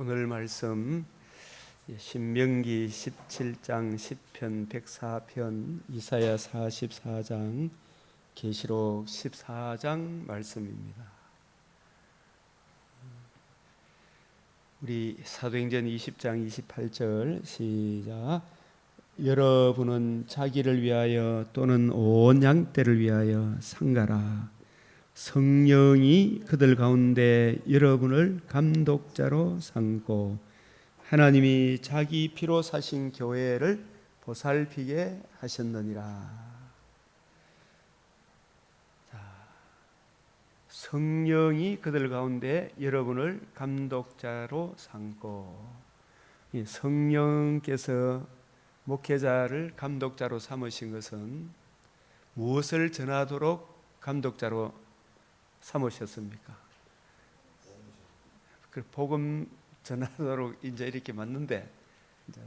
오늘 말씀 신명기 17장, 시편 104편, 이사야 44장, 계시록 14장 말씀입니다. 우리 사도행전 20장 28절 시작. 여러분은 자기를 위하여 또는 온 양떼를 위하여 상가라. 성령이 그들 가운데 여러분을 감독자로 삼고 하나님이 자기 피로 사신 교회를 보살피게 하셨느니라. 자, 성령이 그들 가운데 여러분을 감독자로 삼고, 이 성령께서 목회자를 감독자로 삼으신 것은 무엇을 전하도록 감독자로 삼으셨습니까? 그 복음 전하도록 이제 이렇게 맞는데, 이제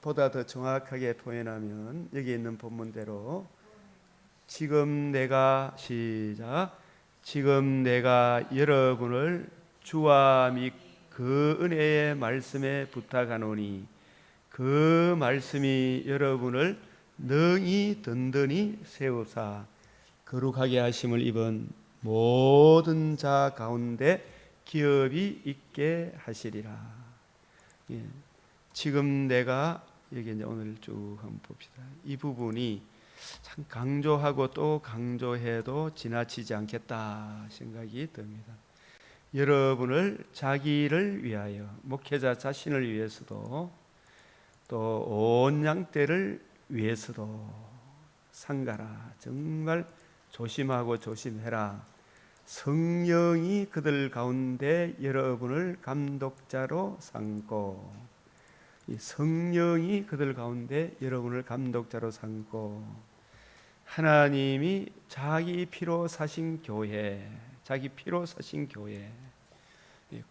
보다 더 정확하게 표현하면 여기 있는 본문대로 지금 내가 여러분을 주와 및 그 은혜의 말씀에 부탁하노니 그 말씀이 여러분을 능히 든든히 세우사 거룩하게 하심을 입은 모든 자 가운데 기업이 있게 하시리라. 예. 지금 내가 여기 이제 오늘 쭉 한번 봅시다. 이 부분이 참 강조하고 또 강조해도 지나치지 않겠다 생각이 듭니다. 여러분을 자기를 위하여, 목회자 자신을 위해서도 또 온 양떼를 위해서도 상가라. 정말 조심하고 조심해라. 성령이 그들 가운데 여러분을 감독자로 삼고, 이 성령이 그들 가운데 여러분을 감독자로 삼고, 하나님이 자기 피로 사신 교회,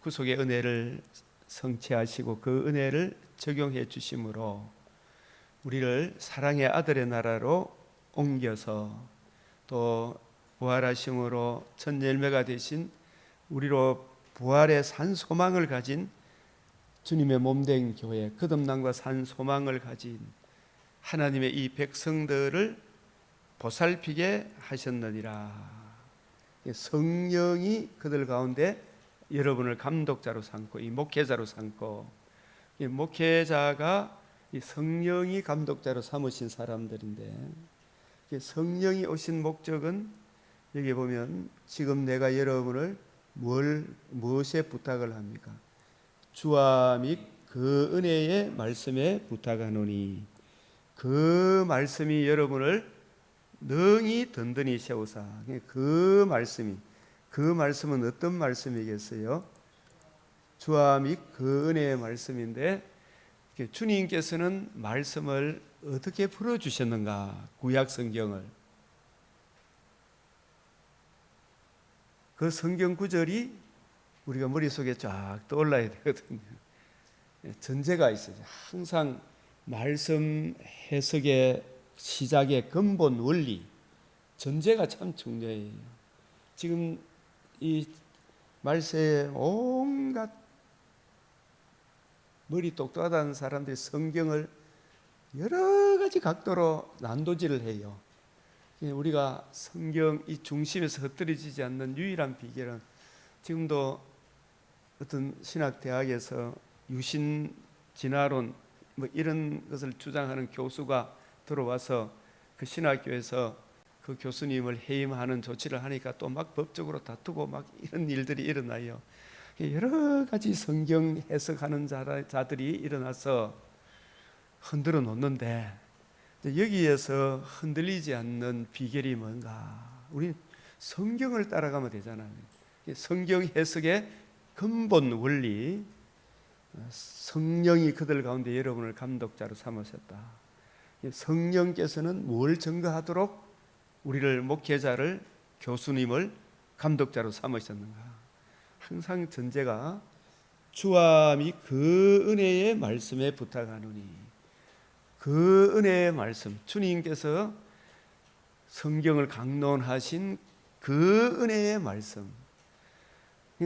구속의 은혜를 성취하시고 그 은혜를 적용해 주심으로 우리를 사랑의 아들의 나라로 옮겨서 또 부활하심으로 첫 열매가 되신 우리로 부활의 산 소망을 가진 주님의 몸된 교회, 거듭남과 산 소망을 가진 하나님의 이 백성들을 보살피게 하셨느니라. 성령이 그들 가운데 여러분을 감독자로 삼고, 이 목회자로 삼고, 이 목회자가 이 성령이 감독자로 삼으신 사람들인데, 성령이 오신 목적은 여기 보면 지금 내가 여러분을 무엇에 부탁을 합니까? 주와 및 그 은혜의 말씀에 부탁하노니 그 말씀이 여러분을 능히 든든히 세우사. 그 말씀은 어떤 말씀이겠어요? 주와 및 그 은혜의 말씀인데, 주님께서는 말씀을 어떻게 풀어주셨는가? 구약 성경을, 그 성경 구절이 우리가 머릿속에 쫙 떠올라야 되거든요. 전제가 있어요. 항상 말씀 해석의 시작의 근본 원리, 전제가 참 중요해요. 지금 이 말세에 온갖 머리 똑똑하다는 사람들이 성경을 여러 가지 각도로 난도질을 해요. 우리가 성경 이 중심에서 흩어지지 않는 유일한 비결은, 지금도 어떤 신학대학에서 유신 진화론 뭐 이런 것을 주장하는 교수가 들어와서 그 신학교에서 그 교수님을 해임하는 조치를 하니까 또 막 법적으로 다투고 막 이런 일들이 일어나요. 여러 가지 성경 해석하는 자들이 일어나서 흔들어 놓는데, 여기에서 흔들리지 않는 비결이 뭔가? 우리 성경을 따라가면 되잖아요. 성경 해석의 근본 원리, 성령이 그들 가운데 여러분을 감독자로 삼으셨다. 성령께서는 뭘 증거하도록 우리를, 목회자를, 교수님을 감독자로 삼으셨는가? 항상 전제가 주와 및 그 은혜의 말씀에 부탁하노니, 그 은혜의 말씀, 주님께서 성경을 강론하신 그 은혜의 말씀,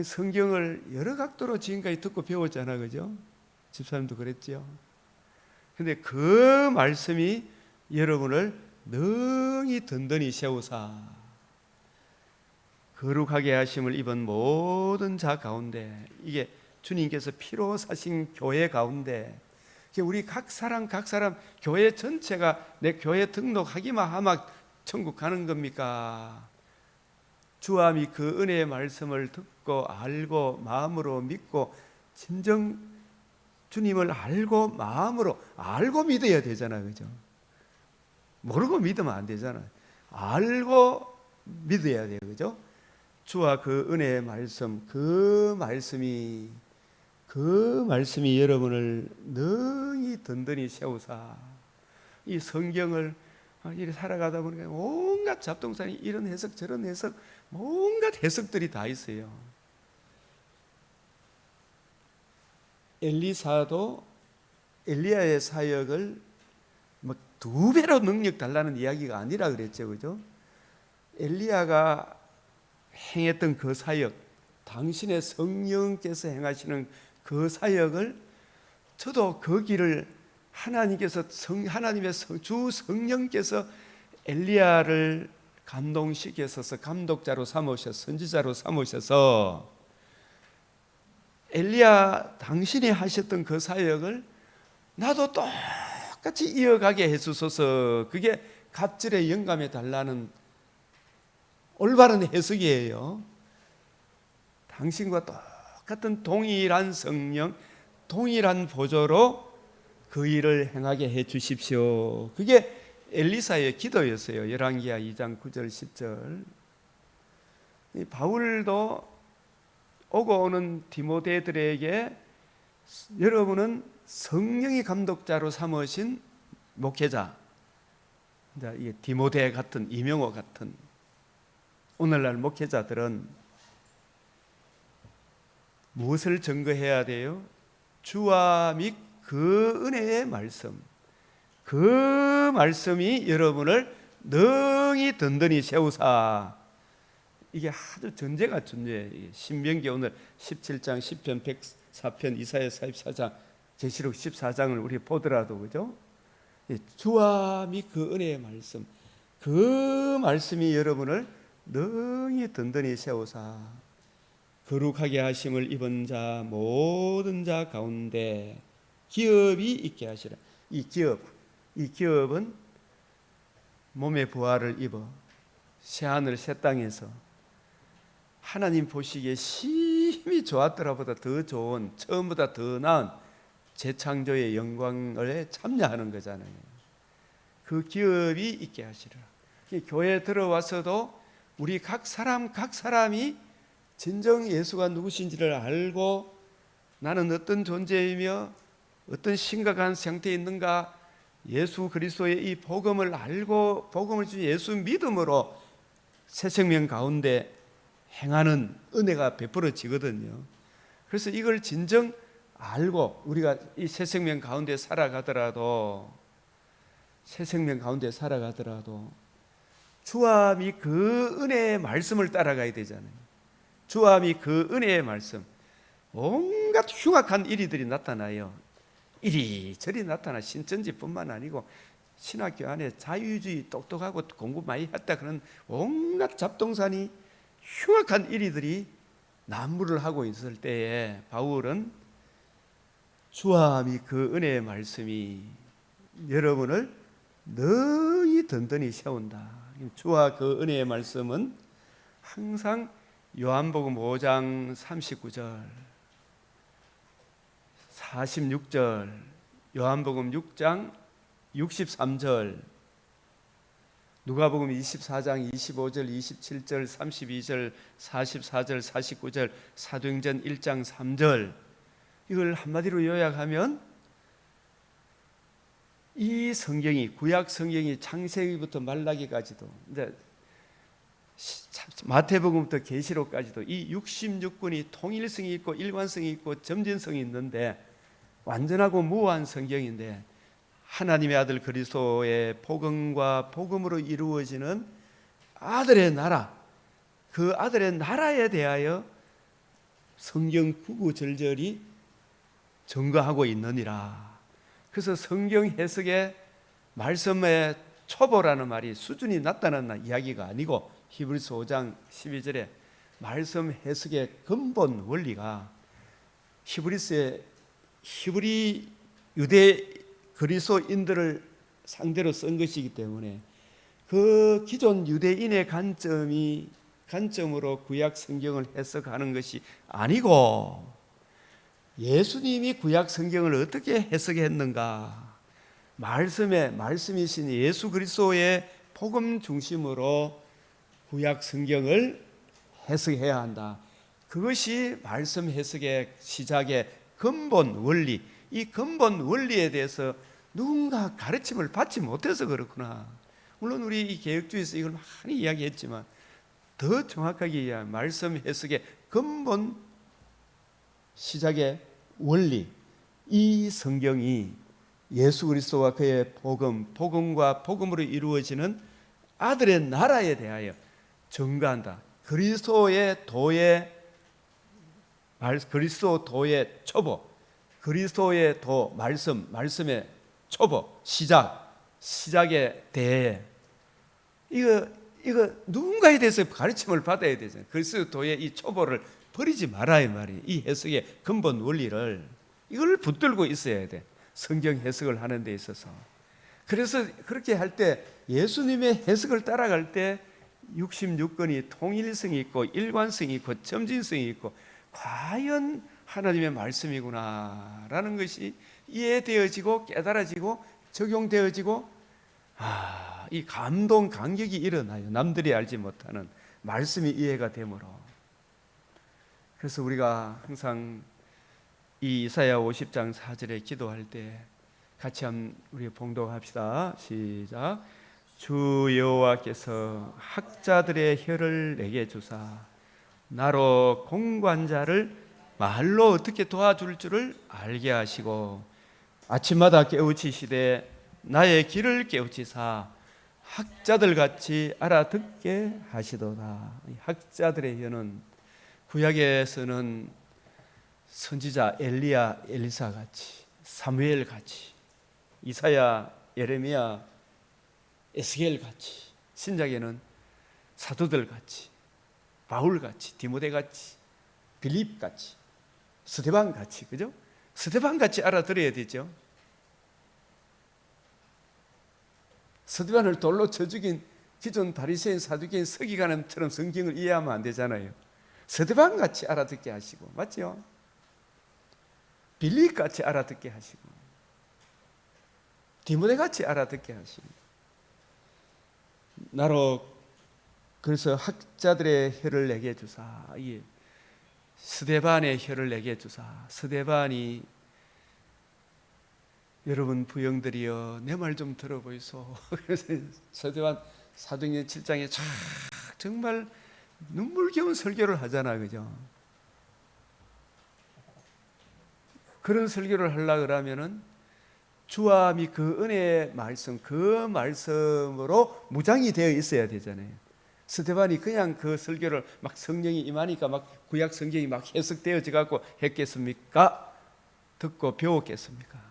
성경을 여러 각도로 지금까지 듣고 배웠잖아, 그죠? 집사님도 그랬죠. 근데 그 말씀이 여러분을 능히 든든히 세우사 거룩하게 하심을 입은 모든 자 가운데, 이게 주님께서 피로 사신 교회 가운데, 우리 각 사람 교회 전체가 내 교회 등록하기만 하면 천국 가는 겁니까? 주와 그 은혜의 말씀을 듣고 알고 마음으로 믿고 진정 주님을 알고 마음으로 알고 믿어야 되잖아요, 그죠? 모르고 믿으면 안 되잖아요. 알고 믿어야 돼요, 그죠? 주와 그 은혜의 말씀, 그 말씀이 여러분을 능히 든든히 세우사. 이 성경을 이렇게 살아가다 보니까 온갖 잡동사니 이런 해석 저런 해석 온갖 해석들이 다 있어요. 엘리사도 엘리야의 사역을 뭐 2배로 능력 달라는 이야기가 아니라 그랬죠, 그죠? 엘리야가 행했던 그 사역, 당신의 성령께서 행하시는 그 사역을 저도 그 길을 하나님께서 하나님의 주 성령께서 엘리야를 감동시켜서 감독자로 삼으셔서 선지자로 삼으셔서 엘리야 당신이 하셨던 그 사역을 나도 똑같이 이어가게 해주소서. 그게 갑절의 영감에 달라는 올바른 해석이에요. 당신과 똑같은 동일한 성령, 동일한 보조로 그 일을 행하게 해 주십시오. 그게 엘리사의 기도였어요. 열왕기하 2장 9절 10절. 바울도 오고 오는 디모데들에게 여러분은 성령이 감독자로 삼으신 목회자, 이게 디모데 같은 이명호 같은 오늘날 목회자들은 무엇을 증거해야 돼요? 주와 및 그 은혜의 말씀, 그 말씀이 여러분을 능히 든든히 세우사. 이게 아주 전제가 존재해요. 신명기 오늘 17장, 10편, 104편, 이사야 44장, 계시록 14장을 우리 보더라도, 그죠? 주와 및 그 은혜의 말씀, 그 말씀이 여러분을 능히 든든히 세우사 거룩하게 하심을 입은 자 모든 자 가운데 기업이 있게 하시라. 이 기업은 몸의 부활을 입어 새하늘 새 땅에서 하나님 보시기에 심히 좋았더라보다 더 좋은, 처음보다 더 나은 재창조의 영광을 참여하는 거잖아요. 그 기업이 있게 하시라. 교회에 들어와서도 우리 각 사람이 진정 예수가 누구신지를 알고 나는 어떤 존재이며 어떤 심각한 상태에 있는가, 예수 그리스도의 이 복음을 알고 복음을 주신 예수 믿음으로 새 생명 가운데 행하는 은혜가 베풀어지거든요. 그래서 이걸 진정 알고 우리가 이 새 생명 가운데 살아가더라도 주와 및 그 은혜의 말씀을 따라가야 되잖아요. 주와 및 그 은혜의 말씀, 온갖 흉악한 일들이 나타나요. 이리저리 나타나. 신천지뿐만 아니고 신학교 안에 자유주의 똑똑하고 공부 많이 했다 그런 온갖 잡동사니 흉악한 일들이 난무를 하고 있을 때에 바울은 주와 및 그 은혜의 말씀이 여러분을 능히 든든히 세운다. 주와 그 은혜의 말씀은 항상 요한복음 5장 39절 46절, 요한복음 6장 63절, 누가복음 24장 25절, 27절, 32절, 44절, 49절, 사도행전 1장 3절, 이걸 한마디로 요약하면 이 성경이, 구약 성경이 창세기부터 말라기까지도, 이제 마태복음부터 계시록까지도 이 66권이 통일성이 있고 일관성이 있고 점진성이 있는데 완전하고 무한 성경인데, 하나님의 아들 그리스도의 복음과 복음으로 이루어지는 아들의 나라, 그 아들의 나라에 대하여 성경 구구절절히 증거하고 있느니라. 그래서 성경 해석에 말씀의 초보라는 말이 수준이 낮다는 이야기가 아니고 히브리서 5장 12절에 말씀 해석의 근본 원리가 히브리 유대 그리스도인들을 상대로 쓴 것이기 때문에 그 기존 유대인의 관점으로 구약 성경을 해석하는 것이 아니고 예수님이 구약 성경을 어떻게 해석했는가, 말씀이신 예수 그리스도의 복음 중심으로 구약 성경을 해석해야 한다. 그것이 말씀 해석의 시작의 근본 원리. 이 근본 원리에 대해서 누군가 가르침을 받지 못해서 그렇구나. 물론 우리 이 개혁주의에서 이걸 많이 이야기했지만 더 정확하게 이야기하면 말씀 해석의 근본 시작의 원리, 이 성경이 예수 그리스도와 그의 복음과 복음으로 이루어지는 아들의 나라에 대하여 증거한다. 그리스도 도의 초보, 그리스도의 도 말씀의 초보 시작에 대해 이거 누군가에 대해서 가르침을 받아야 되잖아요. 그리스도 도의 이 초보를 버리지 말아야 말이에요. 이 해석의 근본 원리를 이걸 붙들고 있어야 돼. 성경 해석을 하는 데 있어서. 그래서 그렇게 할 때 예수님의 해석을 따라갈 때 66권이 통일성이 있고 일관성이 있고 점진성이 있고 과연 하나님의 말씀이구나라는 것이 이해되어지고 깨달아지고 적용되어지고 이 감격이 일어나요. 남들이 알지 못하는 말씀이 이해가 되므로. 그래서 우리가 항상 이 이사야 50장 4절에 기도할 때 같이 한번 우리 봉독합시다. 시작. 주 여호와께서 학자들의 혀를 내게 주사 나로 공관자를 말로 어떻게 도와줄 줄을 알게 하시고 아침마다 깨우치시되 나의 길을 깨우치사 학자들 같이 알아듣게 하시도다. 학자들의 혀는 구약에서는 선지자 엘리야, 엘리사 같이, 사무엘 같이, 이사야, 예레미야, 에스겔 같이, 신약에는 사도들 같이, 바울 같이, 디모데 같이, 빌립 같이, 스데반 같이, 그죠? 스데반 같이 알아들어야 되죠. 스데반을 돌로 쳐 죽인 기존 바리새인 사두개인 서기관처럼 성경을 이해하면 안 되잖아요. 스데반 같이 알아듣게 하시고, 맞죠? 빌립 같이 알아듣게 하시고, 디모데 같이 알아듣게 하시고, 나로 그래서 학자들의 혀를 내게 주사, 스데반의 혀를 내게 주사. 스데반이 여러분 부영들이여 내 말 좀 들어보이소. 그래서 스데반 사도행전 7장에 정말 눈물겨운 설교를 하잖아, 그죠? 그런 설교를 하려고 그러면은 주와 그 은혜의 말씀, 그 말씀으로 무장이 되어 있어야 되잖아요. 스데반이 그냥 그 설교를 막 성령이 임하니까 막 구약 성경이 막 해석되어져 갖고 했겠습니까? 듣고 배웠겠습니까?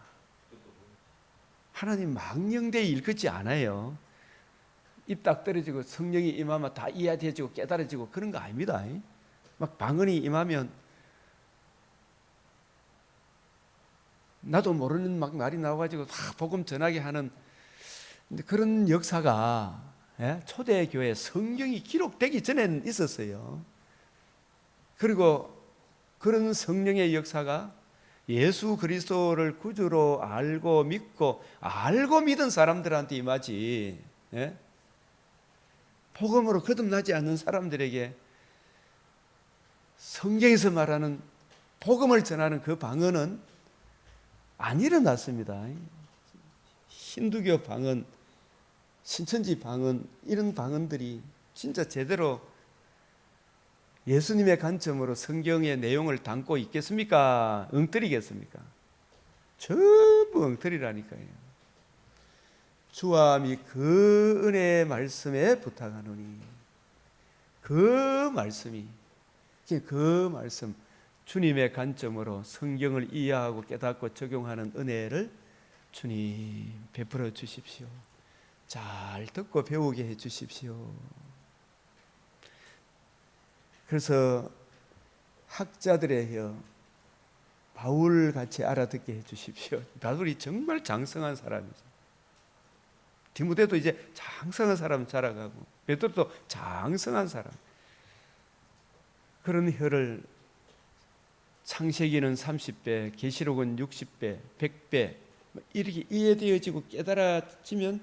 하나님 망령되이 일컫지 않아요. 입 딱 떨어지고 성령이 임하면 다 이해되어지고 깨달아지고 그런 거 아닙니다. 막 방언이 임하면 나도 모르는 막 말이 나와가지고 복음 전하게 하는 그런 역사가 초대교회 성경이 기록되기 전에는 있었어요. 그리고 그런 성령의 역사가 예수 그리스도를 구주로 알고 믿고 믿은 사람들한테 임하지, 복음으로 거듭나지 않는 사람들에게 성경에서 말하는 복음을 전하는 그 방언은 안 일어났습니다. 힌두교 방언, 신천지 방언, 이런 방언들이 진짜 제대로 예수님의 관점으로 성경의 내용을 담고 있겠습니까? 엉터리겠습니까? 전부 엉터리라니까요. 주와 그 은혜의 말씀에 부탁하노니 그 말씀 주님의 관점으로 성경을 이해하고 깨닫고 적용하는 은혜를 주님 베풀어 주십시오. 잘 듣고 배우게 해 주십시오. 그래서 학자들의 혀 바울같이 알아듣게 해 주십시오. 바울이 정말 장성한 사람이죠. 디모데도 이제 장성한 사람 자라가고 베드로도 장성한 사람. 그런 혀를 창세기는 30배, 계시록은 60배, 100배 이렇게 이해되어지고 깨달아지면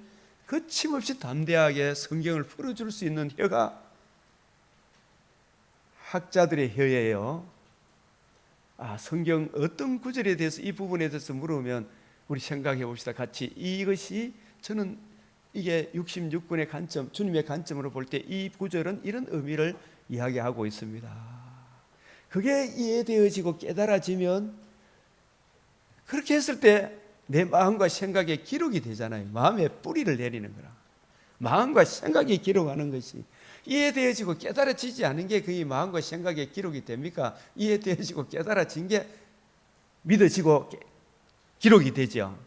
거침없이 담대하게 성경을 풀어줄 수 있는 혀가 학자들의 혀예요. 성경 어떤 구절에 대해서 이 부분에 대해서 물으면 우리 생각해 봅시다. 같이 이것이 저는 이게 66권의 관점, 주님의 관점으로 볼 때 이 구절은 이런 의미를 이야기하고 있습니다. 그게 이해되어지고 깨달아지면 그렇게 했을 때 내 마음과 생각에 기록이 되잖아요. 마음에 뿌리를 내리는 거라. 마음과 생각이 기록하는 것이 이해되어지고 깨달아지지 않은 게 그의 마음과 생각에 기록이 됩니까? 이해되어지고 깨달아진 게 믿어지고 기록이 되죠.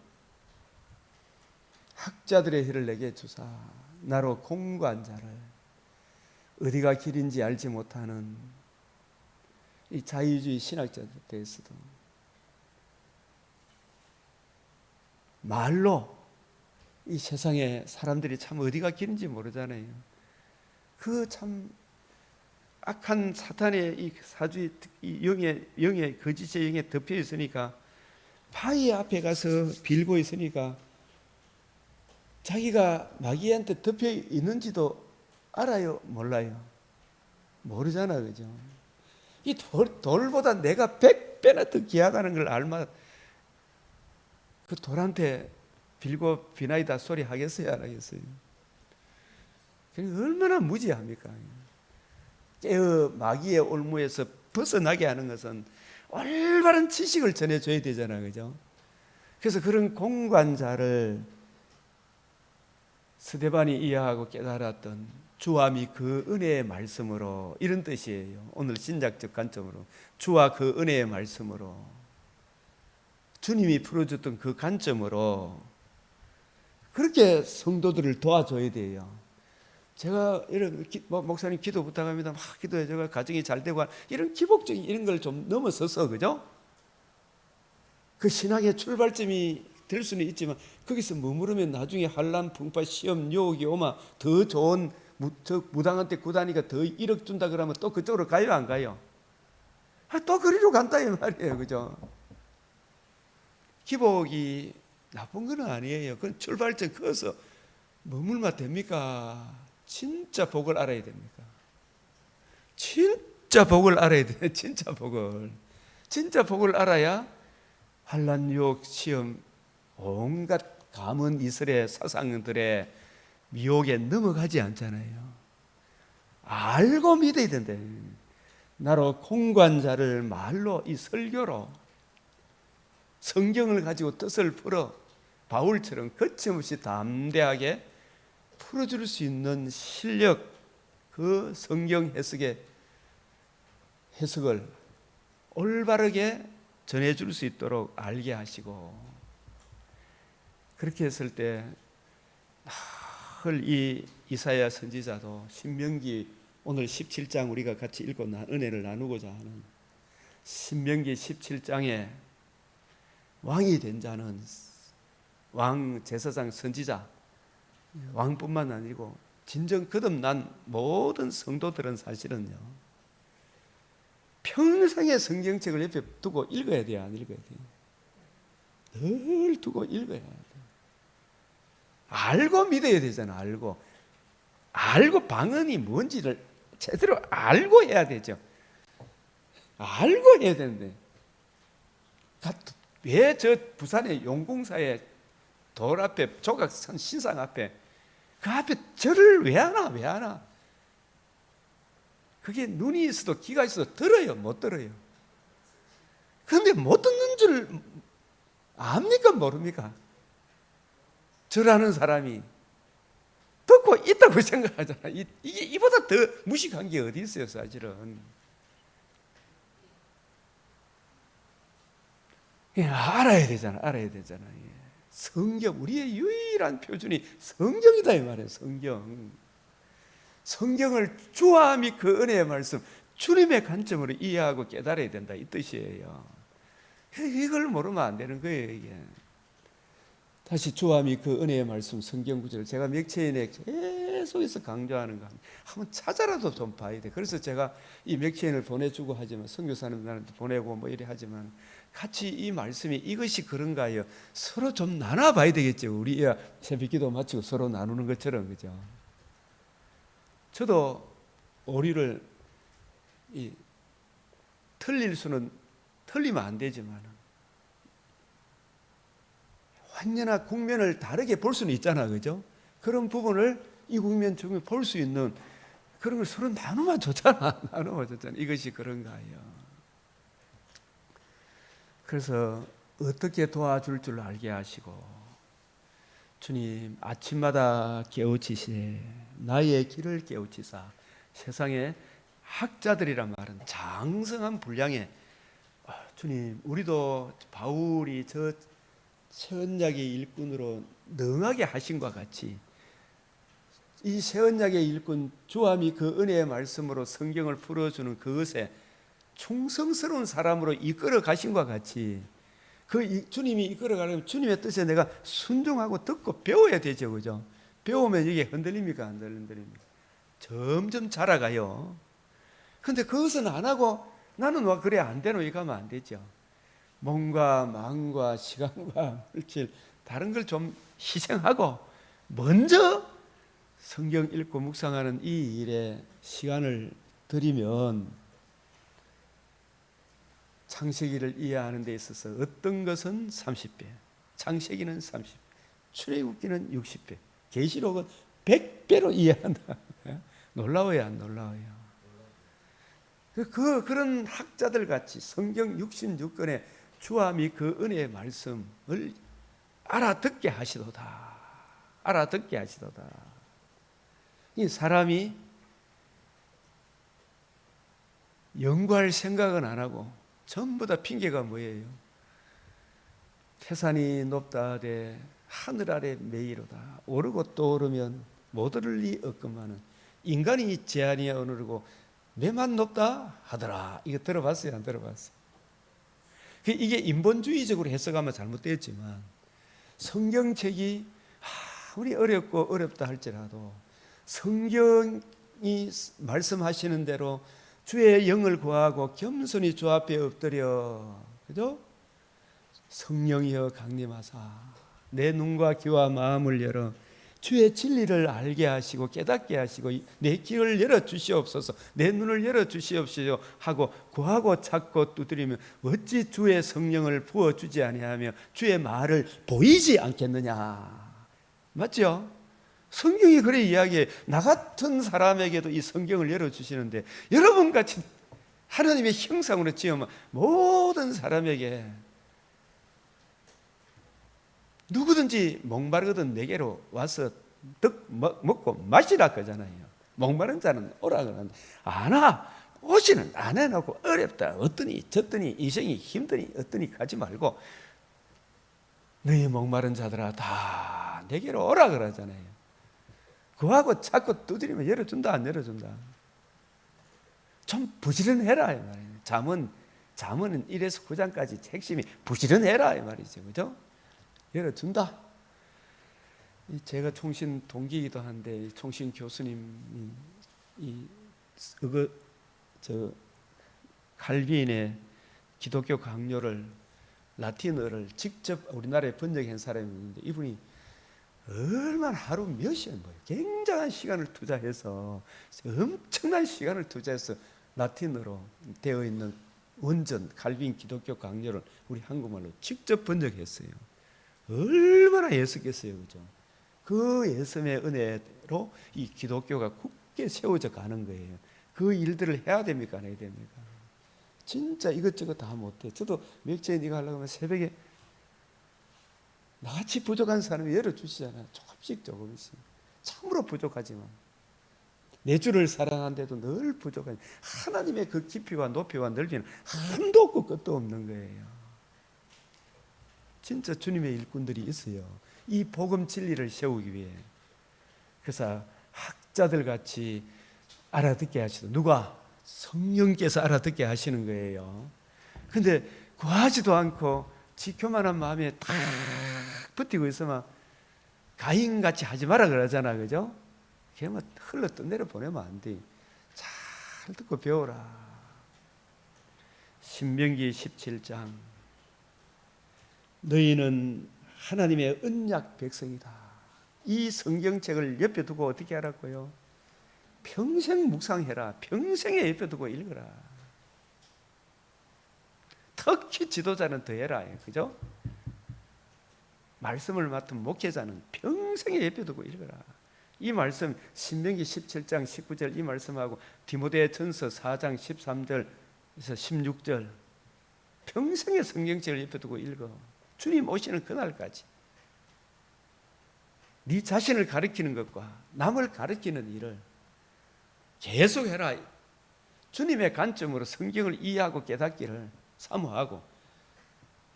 학자들의 혀를 내게 주사 나로 공고한 자를 어디가 길인지 알지 못하는 이 자유주의 신학자들 대해서도 말로 이 세상에 사람들이 참 어디가 길인지 모르잖아요. 그 참 악한 사탄의 이 사주의 이 영의 거짓의 영에 덮여 있으니까 바위 앞에 가서 빌고 있으니까 자기가 마귀한테 덮여 있는지도 알아요? 몰라요? 모르잖아, 그죠? 이 돌보다 내가 100배나 더 귀하다는 걸 알면 그 돌한테 빌고 비나이다 소리 하겠어요? 안 하겠어요? 얼마나 무지합니까? 깨어 마귀의 올무에서 벗어나게 하는 것은 올바른 지식을 전해줘야 되잖아요, 그죠? 그래서 그런 공관자를 스데반이 이해하고 깨달았던 주와 그 은혜의 말씀으로 이런 뜻이에요. 오늘 신작적 관점으로 주와 그 은혜의 말씀으로 주님이 풀어줬던 그 관점으로 그렇게 성도들을 도와줘야 돼요. 제가 이런 목사님 기도 부탁합니다. 막 기도해. 제가 가정이 잘 되고 이런 기복적인 이런 걸 좀 넘어서서 그죠? 그 신앙의 출발점이 될 수는 있지만 거기서 머무르면 나중에 환난, 풍파, 시험, 유혹이 오면 더 좋은 무당한테 구다니까 더 1억 준다 그러면 또 그쪽으로 가요, 안 가요? 또 그리로 간다 이 말이에요, 그죠? 기복이 나쁜 건 아니에요. 그건 출발점 커서 머물면 됩니까? 진짜 복을 알아야 됩니까? 진짜 복을 알아야 돼. 진짜 복을 알아야 환난, 유혹, 시험, 온갖 가문 이슬의 사상들의 미혹에 넘어가지 않잖아요. 알고 믿어야 된다. 나로 공관자를 말로 이 설교로 성경을 가지고 뜻을 풀어 바울처럼 거침없이 담대하게 풀어줄 수 있는 실력, 그 성경 해석을 올바르게 전해줄 수 있도록 알게 하시고, 그렇게 했을 때 늘 이 이사야 선지자도 신명기 오늘 17장 우리가 같이 읽고 은혜를 나누고자 하는 신명기 17장에 왕이 된 자는 왕 제사장 선지자 왕뿐만 아니고 진정 거듭난 모든 성도들은 사실은요 평생의 성경책을 옆에 두고 읽어야 돼요, 안 읽어야 돼요? 늘 두고 읽어야 돼요. 알고 믿어야 되잖아. 알고 방언이 뭔지를 제대로 알고 해야 되죠. 알고 해야 되는데 왜 저 부산의 용궁사의 돌 앞에 조각선 신상 앞에 그 앞에 절을 왜 하나? 그게 눈이 있어도 귀가 있어도 들어요, 못 들어요? 그런데 못 듣는 줄 압니까, 모릅니까? 절하는 사람이 듣고 있다고 생각하잖아. 이보다 더 무식한 게 어디 있어요, 사실은. 알아야 되잖아. 알아야 되잖아. 예. 성경, 우리의 유일한 표준이 성경이다 이 말이에요. 성경. 성경을 주와 및 그 은혜의 말씀, 주님의 관점으로 이해하고 깨달아야 된다 이 뜻이에요. 이걸 모르면 안 되는 거예요. 이게. 다시 주와 및 그 은혜의 말씀 성경 구절, 제가 맥체인에 계속해서 강조하는 거 한번 찾아라도 좀 봐야 돼. 그래서 제가 이 맥체인을 보내주고 하지만, 선교사님들한테 보내고 뭐 이래 하지만, 같이 이 말씀이 이것이 그런가요? 서로 좀 나눠봐야 되겠죠. 우리 새벽기도 마치고 서로 나누는 것처럼, 그죠? 저도 오리를 틀릴 수는 틀리면 안 되지만 완전한 국면을 다르게 볼 수는 있잖아, 그죠? 그런 부분을 이 국면 중에 볼 수 있는 그런 걸 서로 나누면 좋잖아. 나누면 좋잖아. 이것이 그런가요? 그래서 어떻게 도와줄 줄 알게 하시고, 주님 아침마다 깨우치시되 나의 길을 깨우치사, 세상에 학자들이란 말은 장성한 분량의, 주님 우리도 바울이 저 새언약의 일꾼으로 능하게 하신 것 같이 이 새언약의 일꾼 주와 및 그 은혜의 말씀으로 성경을 풀어주는 그것에 충성스러운 사람으로 이끌어 가신 것 같이, 주님이 이끌어 가려면 주님의 뜻에 내가 순종하고 듣고 배워야 되죠, 그죠? 배우면 이게 흔들립니까? 안 흔들립니까? 점점 자라가요. 근데 그것은 안 하고 나는 와 그래 안 되노 이거 하면 안 되죠. 몸과 마음과 시간과 물질 다른 걸 좀 희생하고 먼저 성경 읽고 묵상하는 이 일에 시간을 들이면 창세기를 이해하는 데 있어서 어떤 것은 30배, 창세기는 30배, 출애굽기는 60배, 계시록은 100배로 이해한다. 놀라워요, 안 놀라워요? 그런 학자들 같이 성경 66권의 주와 및 그 은혜의 말씀을 알아듣게 하시도다. 알아듣게 하시도다. 이 사람이 연구할 생각은 안 하고 전부 다 핑계가 뭐예요? 태산이 높다 하되 하늘 아래 메이로다. 오르고 또 오르면 못 오를 리 없건만은 인간이 제한이 오르고 내만 높다 하더라. 이거 들어봤어요? 안 들어봤어요? 이게 인본주의적으로 해석하면 잘못되었지만 성경책이 아무리 어렵고 어렵다 할지라도 성경이 말씀하시는 대로 주의 영을 구하고 겸손히 주 앞에 엎드려, 그죠? 성령이여 강림하사 내 눈과 귀와 마음을 열어 주의 진리를 알게 하시고 깨닫게 하시고 내 귀를 열어 주시옵소서, 내 눈을 열어 주시옵소서 하고 구하고 찾고 두드리면 어찌 주의 성령을 부어주지 아니하며 주의 말을 보이지 않겠느냐. 맞죠? 성경이 그래 이야기해. 나 같은 사람에게도 이 성경을 열어주시는데 여러분같이 하나님의 형상으로 지으면 모든 사람에게 누구든지 목마르거든 내게로 와서 떡 먹고 마시라 그러잖아요. 목마른 자는 오라 그러는데 안 와. 오지는 안 해놓고 어렵다 어떠니 저떠니 인생이 힘드니 어떠니 가지 말고 너희 목마른 자들아 다 내게로 오라 그러잖아요. 그하고 자꾸 두드리면 열어준다 안 열어준다? 좀 부지런해라 이 말이에요. 잠언은 1에서 9장까지 핵심이 부지런해라 이 말이죠. 그죠? 열어준다. 제가 총신 동기이기도 한데 총신 교수님이 칼빈의 기독교 강요를 라틴어를 직접 우리나라에 번역한 사람이 있는데 이분이 얼마나 하루 몇 시간, 굉장한 시간을 투자해서 엄청난 시간을 투자해서 라틴어로 되어 있는 원전 칼빈 기독교 강요를 우리 한국말로 직접 번역했어요. 얼마나 애쓰겠어요, 그죠? 그 애씀의 은혜로 이 기독교가 굳게 세워져 가는 거예요. 그 일들을 해야 됩니까, 안 해야 됩니까? 진짜 이것저것 다 못해. 저도 맥주에 네가 하려고 하면 새벽에 나같이 부족한 사람이 열어주시잖아요. 조금씩. 참으로 부족하지만 내 주를 사랑하는데도 늘 부족한 하나님의 그 깊이와 높이와 넓이는 한도 없고 끝도 없는 거예요. 진짜 주님의 일꾼들이 있어요. 이 복음 진리를 세우기 위해. 그래서 학자들 같이 알아듣게 하시도, 누가? 성령께서 알아듣게 하시는 거예요. 근데 구하지도 않고 지교만한 마음에 탁 버티고 있으면 가인같이 하지 마라 그러잖아, 그죠? 그게 뭐 흘러 떠내려 보내면 안 돼. 잘 듣고 배워라. 신명기 17장. 너희는 하나님의 언약 백성이다. 이 성경책을 옆에 두고 어떻게 하라고요? 평생 묵상해라. 평생에 옆에 두고 읽어라. 특히 지도자는 더 해라. 그죠? 말씀을 맡은 목회자는 평생에 옆에 두고 읽어라. 이 말씀 신명기 17장 19절 이 말씀하고 디모데전서 4장 13절에서 16절 평생에 성경책을 옆에 두고 읽어. 주님 오시는 그날까지. 네 자신을 가르치는 것과 남을 가르치는 일을 계속해라. 주님의 관점으로 성경을 이해하고 깨닫기를 사모하고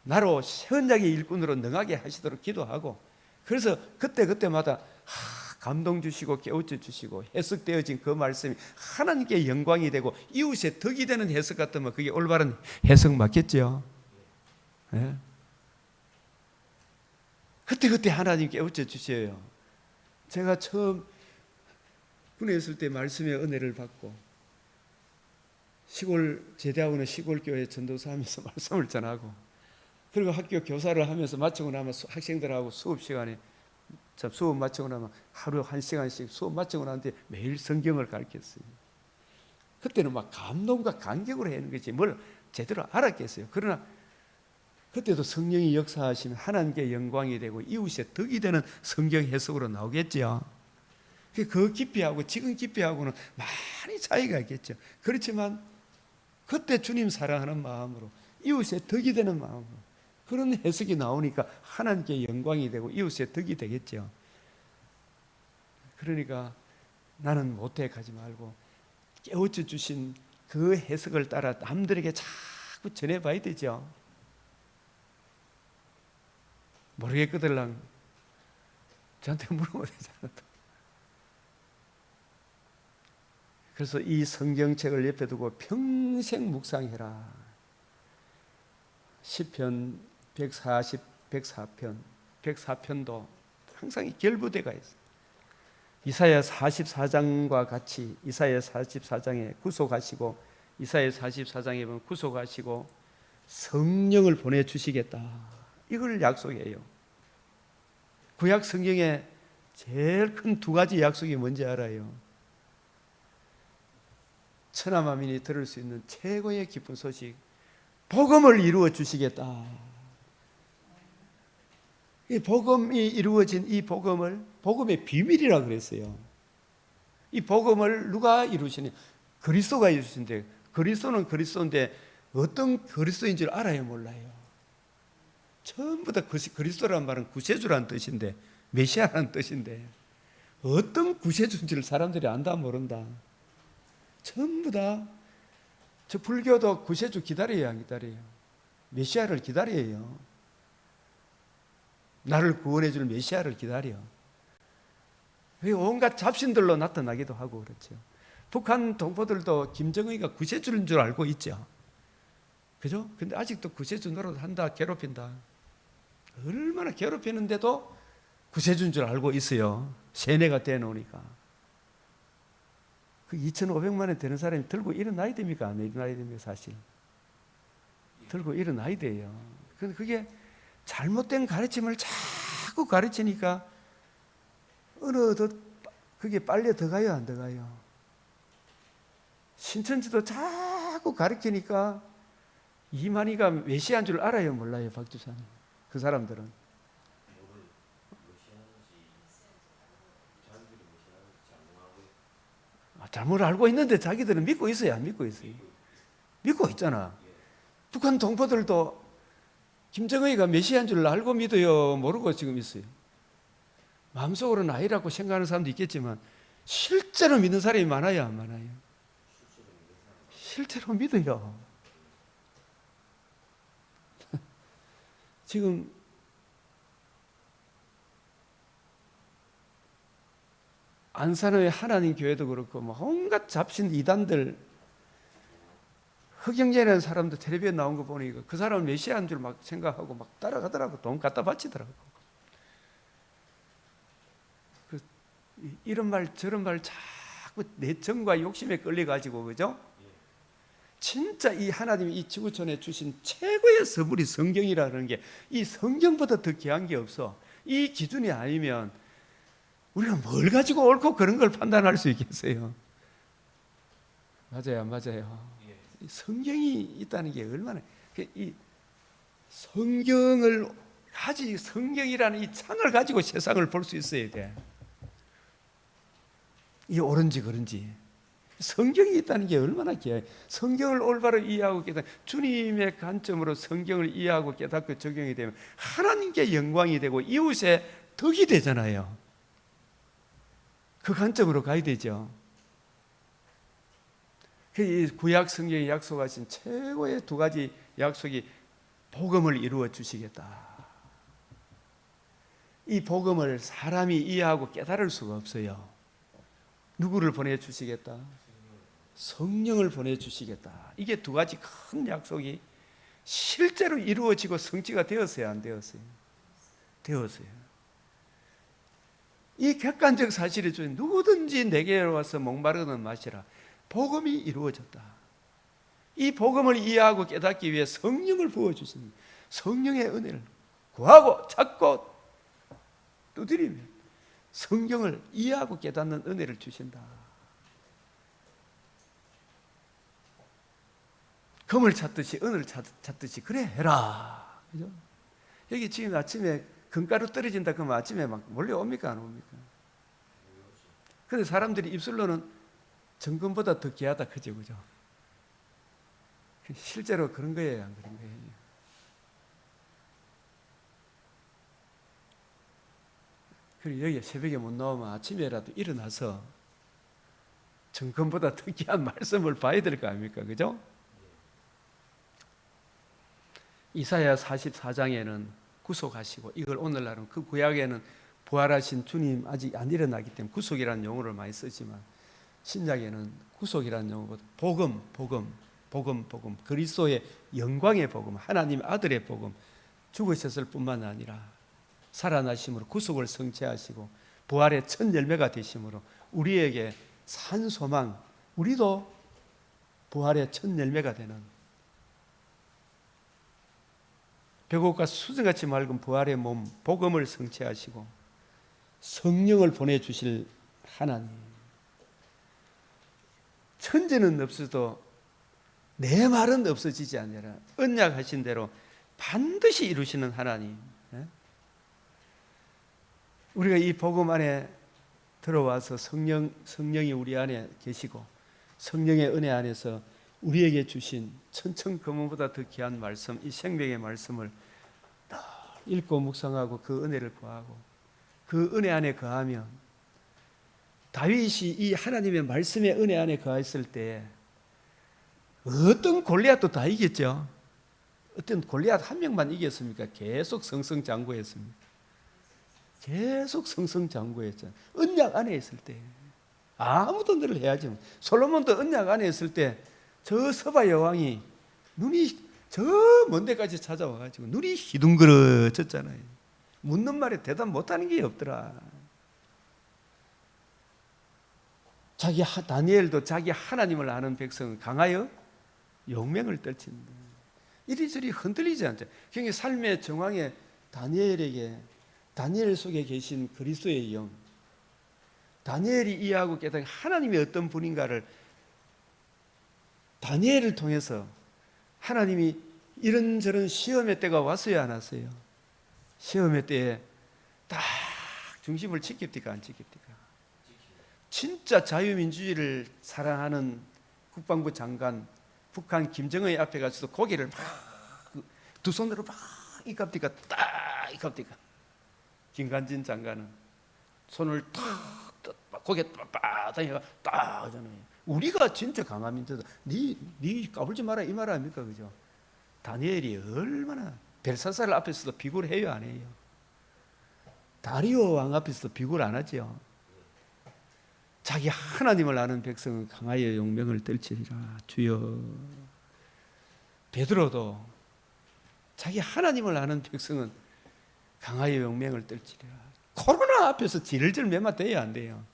나로 새 언약의 일꾼으로 능하게 하시도록 기도하고, 그래서 그때마다 감동 주시고 깨우쳐 주시고 해석되어진 그 말씀이 하나님께 영광이 되고 이웃에 덕이 되는 해석 같으면 그게 올바른 해석 맞겠죠? 네? 그때 하나님 깨우쳐 주셔요. 제가 처음 군에 있을 때 말씀의 은혜를 받고 시골 제대하고는 시골 교회 전도사하면서 말씀을 전하고, 그리고 학교 교사를 하면서 마치고 나면 학생들하고 수업 시간에 수업 마치고 나면 하루 1시간씩 수업 마치고 나는데 매일 성경을 가르쳤어요. 그때는 막 감동과 감격으로 하는 거지 뭘 제대로 알았겠어요. 그러나 그때도 성령이 역사하시면 하나님께 영광이 되고 이웃의 덕이 되는 성경 해석으로 나오겠죠. 그 깊이하고 지금 깊이하고는 많이 차이가 있겠죠. 그렇지만 그때 주님 사랑하는 마음으로 이웃의 덕이 되는 마음으로 그런 해석이 나오니까 하나님께 영광이 되고 이웃의 덕이 되겠죠. 그러니까 나는 못해 가지 말고 깨우쳐 주신 그 해석을 따라 남들에게 자꾸 전해봐야 되죠. 모르겠거들랑 저한테 물어보면 되잖아. 그래서 이 성경책을 옆에 두고 평생 묵상해라. 시편 140, 104편, 104편도 항상 결부되어 있어요. 이사야 44장과 같이 이사야 44장에 구속하시고 이사야 44장에 보면 구속하시고 성령을 보내주시겠다. 이걸 약속해요. 구약 성경에 제일 큰 두 가지 약속이 뭔지 알아요? 천하만민이 들을 수 있는 최고의 기쁜 소식, 복음을 이루어 주시겠다. 이 복음이 이루어진 이 복음을 복음의 비밀이라고 그랬어요. 이 복음을 누가 이루시냐? 그리스도가 이루신데, 그리스도는 그리스도인데 어떤 그리스도인 줄 알아요, 몰라요? 전부 다 그리스도라는 말은 구세주라는 뜻인데, 메시아라는 뜻인데 어떤 구세주인지를 사람들이 안다 모른다. 전부 다 저 불교도 구세주 기다려야 안 기다려요? 메시아를 기다려요. 나를 구원해 줄 메시아를 기다려. 온갖 잡신들로 나타나기도 하고 그렇죠. 북한 동포들도 김정은이가 구세주인 줄 알고 있죠. 그죠? 근데 아직도 구세주 노릇 한다, 괴롭힌다. 얼마나 괴롭히는데도 구세주인 줄 알고 있어요. 세뇌가 돼 놓으니까. 그 2,500만 원 되는 사람이 들고 일어나야 됩니까? 안 일어나야 됩니까? 사실 들고 일어나야 돼요. 근데 그게 잘못된 가르침을 자꾸 가르치니까 어느 더 그게 빨려 들어가요, 안 들어가요? 신천지도 자꾸 가르치니까 이만희가 메시아인 줄 알아요, 몰라요? 박주사님. 그 사람들은 잘못 알고 있는데 자기들은 믿고 있어요, 안 믿고 있어요? 믿고 있잖아. 북한 동포들도 김정은이가 메시아인 줄 알고 믿어요, 모르고 지금 있어요? 마음속으로는 아니라고 생각하는 사람도 있겠지만 실제로 믿는 사람이 많아요, 안 많아요? 실제로 믿어요. 지금 안산의 하나님 교회도 그렇고 뭐 온갖 잡신 이단들, 허경재라는 사람도 텔레비에 나온 거 보니까 그 사람은 메시아인 줄 막 생각하고 막 따라가더라고. 돈 갖다 바치더라고. 이런 말 저런 말 자꾸 내 정과 욕심에 끌려가지고, 그죠? 진짜 이 하나님이 이 지구촌에 주신 최고의 선물이 성경이라는 게, 이 성경보다 더 귀한 게 없어. 이 기준이 아니면 우리가 뭘 가지고 옳고 그런 걸 판단할 수 있겠어요? 맞아요, 안 맞아요? 성경이 있다는 게 얼마나, 이 성경을 성경이라는 이 창을 가지고 세상을 볼 수 있어야 돼. 이게 옳은지 그른지 성경이 있다는 게 얼마나 귀해. 성경을 올바로 이해하고 깨닫고 주님의 관점으로 성경을 이해하고 깨닫고 적용이 되면 하나님께 영광이 되고 이웃의 덕이 되잖아요. 그 관점으로 가야 되죠. 이 구약 성경에 약속하신 최고의 두 가지 약속이 복음을 이루어 주시겠다. 이 복음을 사람이 이해하고 깨달을 수가 없어요. 누구를 보내주시겠다? 성령을 보내주시겠다. 이게 두 가지 큰 약속이 실제로 이루어지고 성취가 되었어요, 안 되었어요? 되었어요. 이 객관적 사실이 준 누구든지 내게 와서 목마르는 마시라. 복음이 이루어졌다. 이 복음을 이해하고 깨닫기 위해 성령을 부어주신 성령의 은혜를 구하고 찾고 두드리면 성경을 이해하고 깨닫는 은혜를 주신다. 금을 찾듯이 은을 찾듯이 그래 해라. 그죠? 여기 지금 아침에 금가루 떨어진다 그러면 아침에 막 몰려옵니까 안 옵니까? 그런데 사람들이 입술로는 정금보다 더 귀하다 그죠? 그죠? 실제로 그런 거예요, 안 그런 거예요? 그리고 여기 새벽에 못 나오면 아침에라도 일어나서 정금보다 더 귀한 말씀을 봐야 될 거 아닙니까? 그죠? 이사야 44장에는 구속하시고, 이걸 오늘날은 그 구약에는 부활하신 주님 아직 안 일어나기 때문에 구속이라는 용어를 많이 쓰지만 신약에는 구속이라는 용어보다 복음, 그리스도의 영광의 복음, 하나님 아들의 복음, 죽으셨을 뿐만 아니라 살아나심으로 구속을 성취하시고 부활의 첫 열매가 되심으로 우리에게 산 소망, 우리도 부활의 첫 열매가 되는 벽옥과 수정같이 맑은 부활의 몸, 복음을 성취하시고 성령을 보내주실 하나님, 천재는 없어도 내 말은 없어지지 않으라 언약하신 대로 반드시 이루시는 하나님. 우리가 이 복음 안에 들어와서 성령이 우리 안에 계시고 성령의 은혜 안에서 우리에게 주신 천천금원보다 더 귀한 말씀, 이 생명의 말씀을 읽고 묵상하고 그 은혜를 구하고 그 은혜 안에 거하면, 다윗이 이 하나님의 말씀의 은혜 안에 거했을 때 어떤 골리앗도 다 이겼죠. 어떤 골리앗 한 명만 이겼습니까? 계속 승승장구했습니다. 계속 승승장구했죠. 언약 안에 있을 때 아무도 늘 해야지. 솔로몬도 언약 안에 있을 때 저 서바 여왕이 눈이 저 먼 데까지 찾아와가지고 눈이 희둥그러졌잖아요. 묻는 말에 대답 못하는 게 없더라. 다니엘도 자기 하나님을 아는 백성은 강하여 용맹을 떨친다. 이리저리 흔들리지 않죠. 그러니까 삶의 정황에 다니엘 속에 계신 그리스도의 영, 다니엘이 이해하고 깨닫는 하나님이 어떤 분인가를 다니엘을 통해서 하나님이 이런저런 시험의 때가 왔어요, 안 왔어요? 시험의 때에 딱 중심을 지킵니까, 안 지킵니까? 진짜 자유민주주의를 사랑하는 국방부 장관, 북한 김정은의 앞에 가서도 고개를 막 두 손으로 막 이깝디까 딱 이깝디까. 김관진 장관은 손을 탁 고개 빠다니까 딱 하잖아요. 우리가 진짜 강한 민주다. 네 까불지 마라 이 말 아닙니까, 그죠? 다니엘이 얼마나 벨사살 앞에서도 비굴 해요, 안 해요? 안 해요? 다리오 왕 앞에서도 비굴 안 하죠. 자기 하나님을 아는 백성은 강하여 용명을 떨치리라. 주여. 베드로도 자기 하나님을 아는 백성은 강하여 용명을 떨치리라. 코로나 앞에서 질질 매맞대야 안 돼요.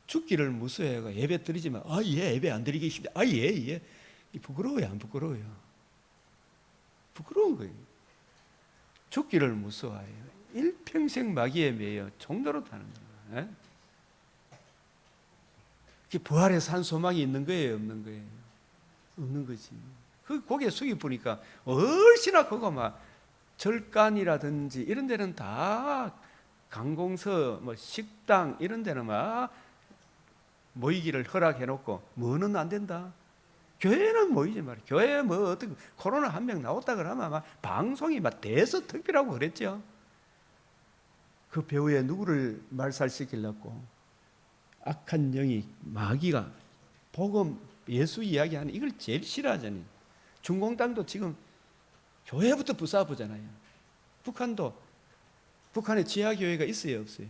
죽기를 무서워해가 예배 드리지만 예배 안 드리기 쉽다. 예. 부끄러워요, 안 부끄러워요? 부끄러운 거예요. 죽기를 무서워해요. 일평생 마귀에 매여 종로로 타는 거예요. 부활에 산 소망이 있는 거예요, 없는 거예요? 없는 거지. 그 고개 숙이 보니까 얼씨나 그거 막 절간이라든지 이런 데는 다 관공서, 식당 이런 데는 막 모이기를 허락해 놓고 뭐는 안 된다. 교회는 모이지 말이야. 교회 어떻게 코로나 한 명 나왔다 그러면 막 방송이 막 대서특필하고 그랬죠. 그 배후에 누구를 말살시키려고 악한 영이 마귀가 복음 예수 이야기하는 이걸 제일 싫어하잖아요. 중공당도 지금 교회부터 부숴보잖아요. 북한에 지하교회가 있어요, 없어요?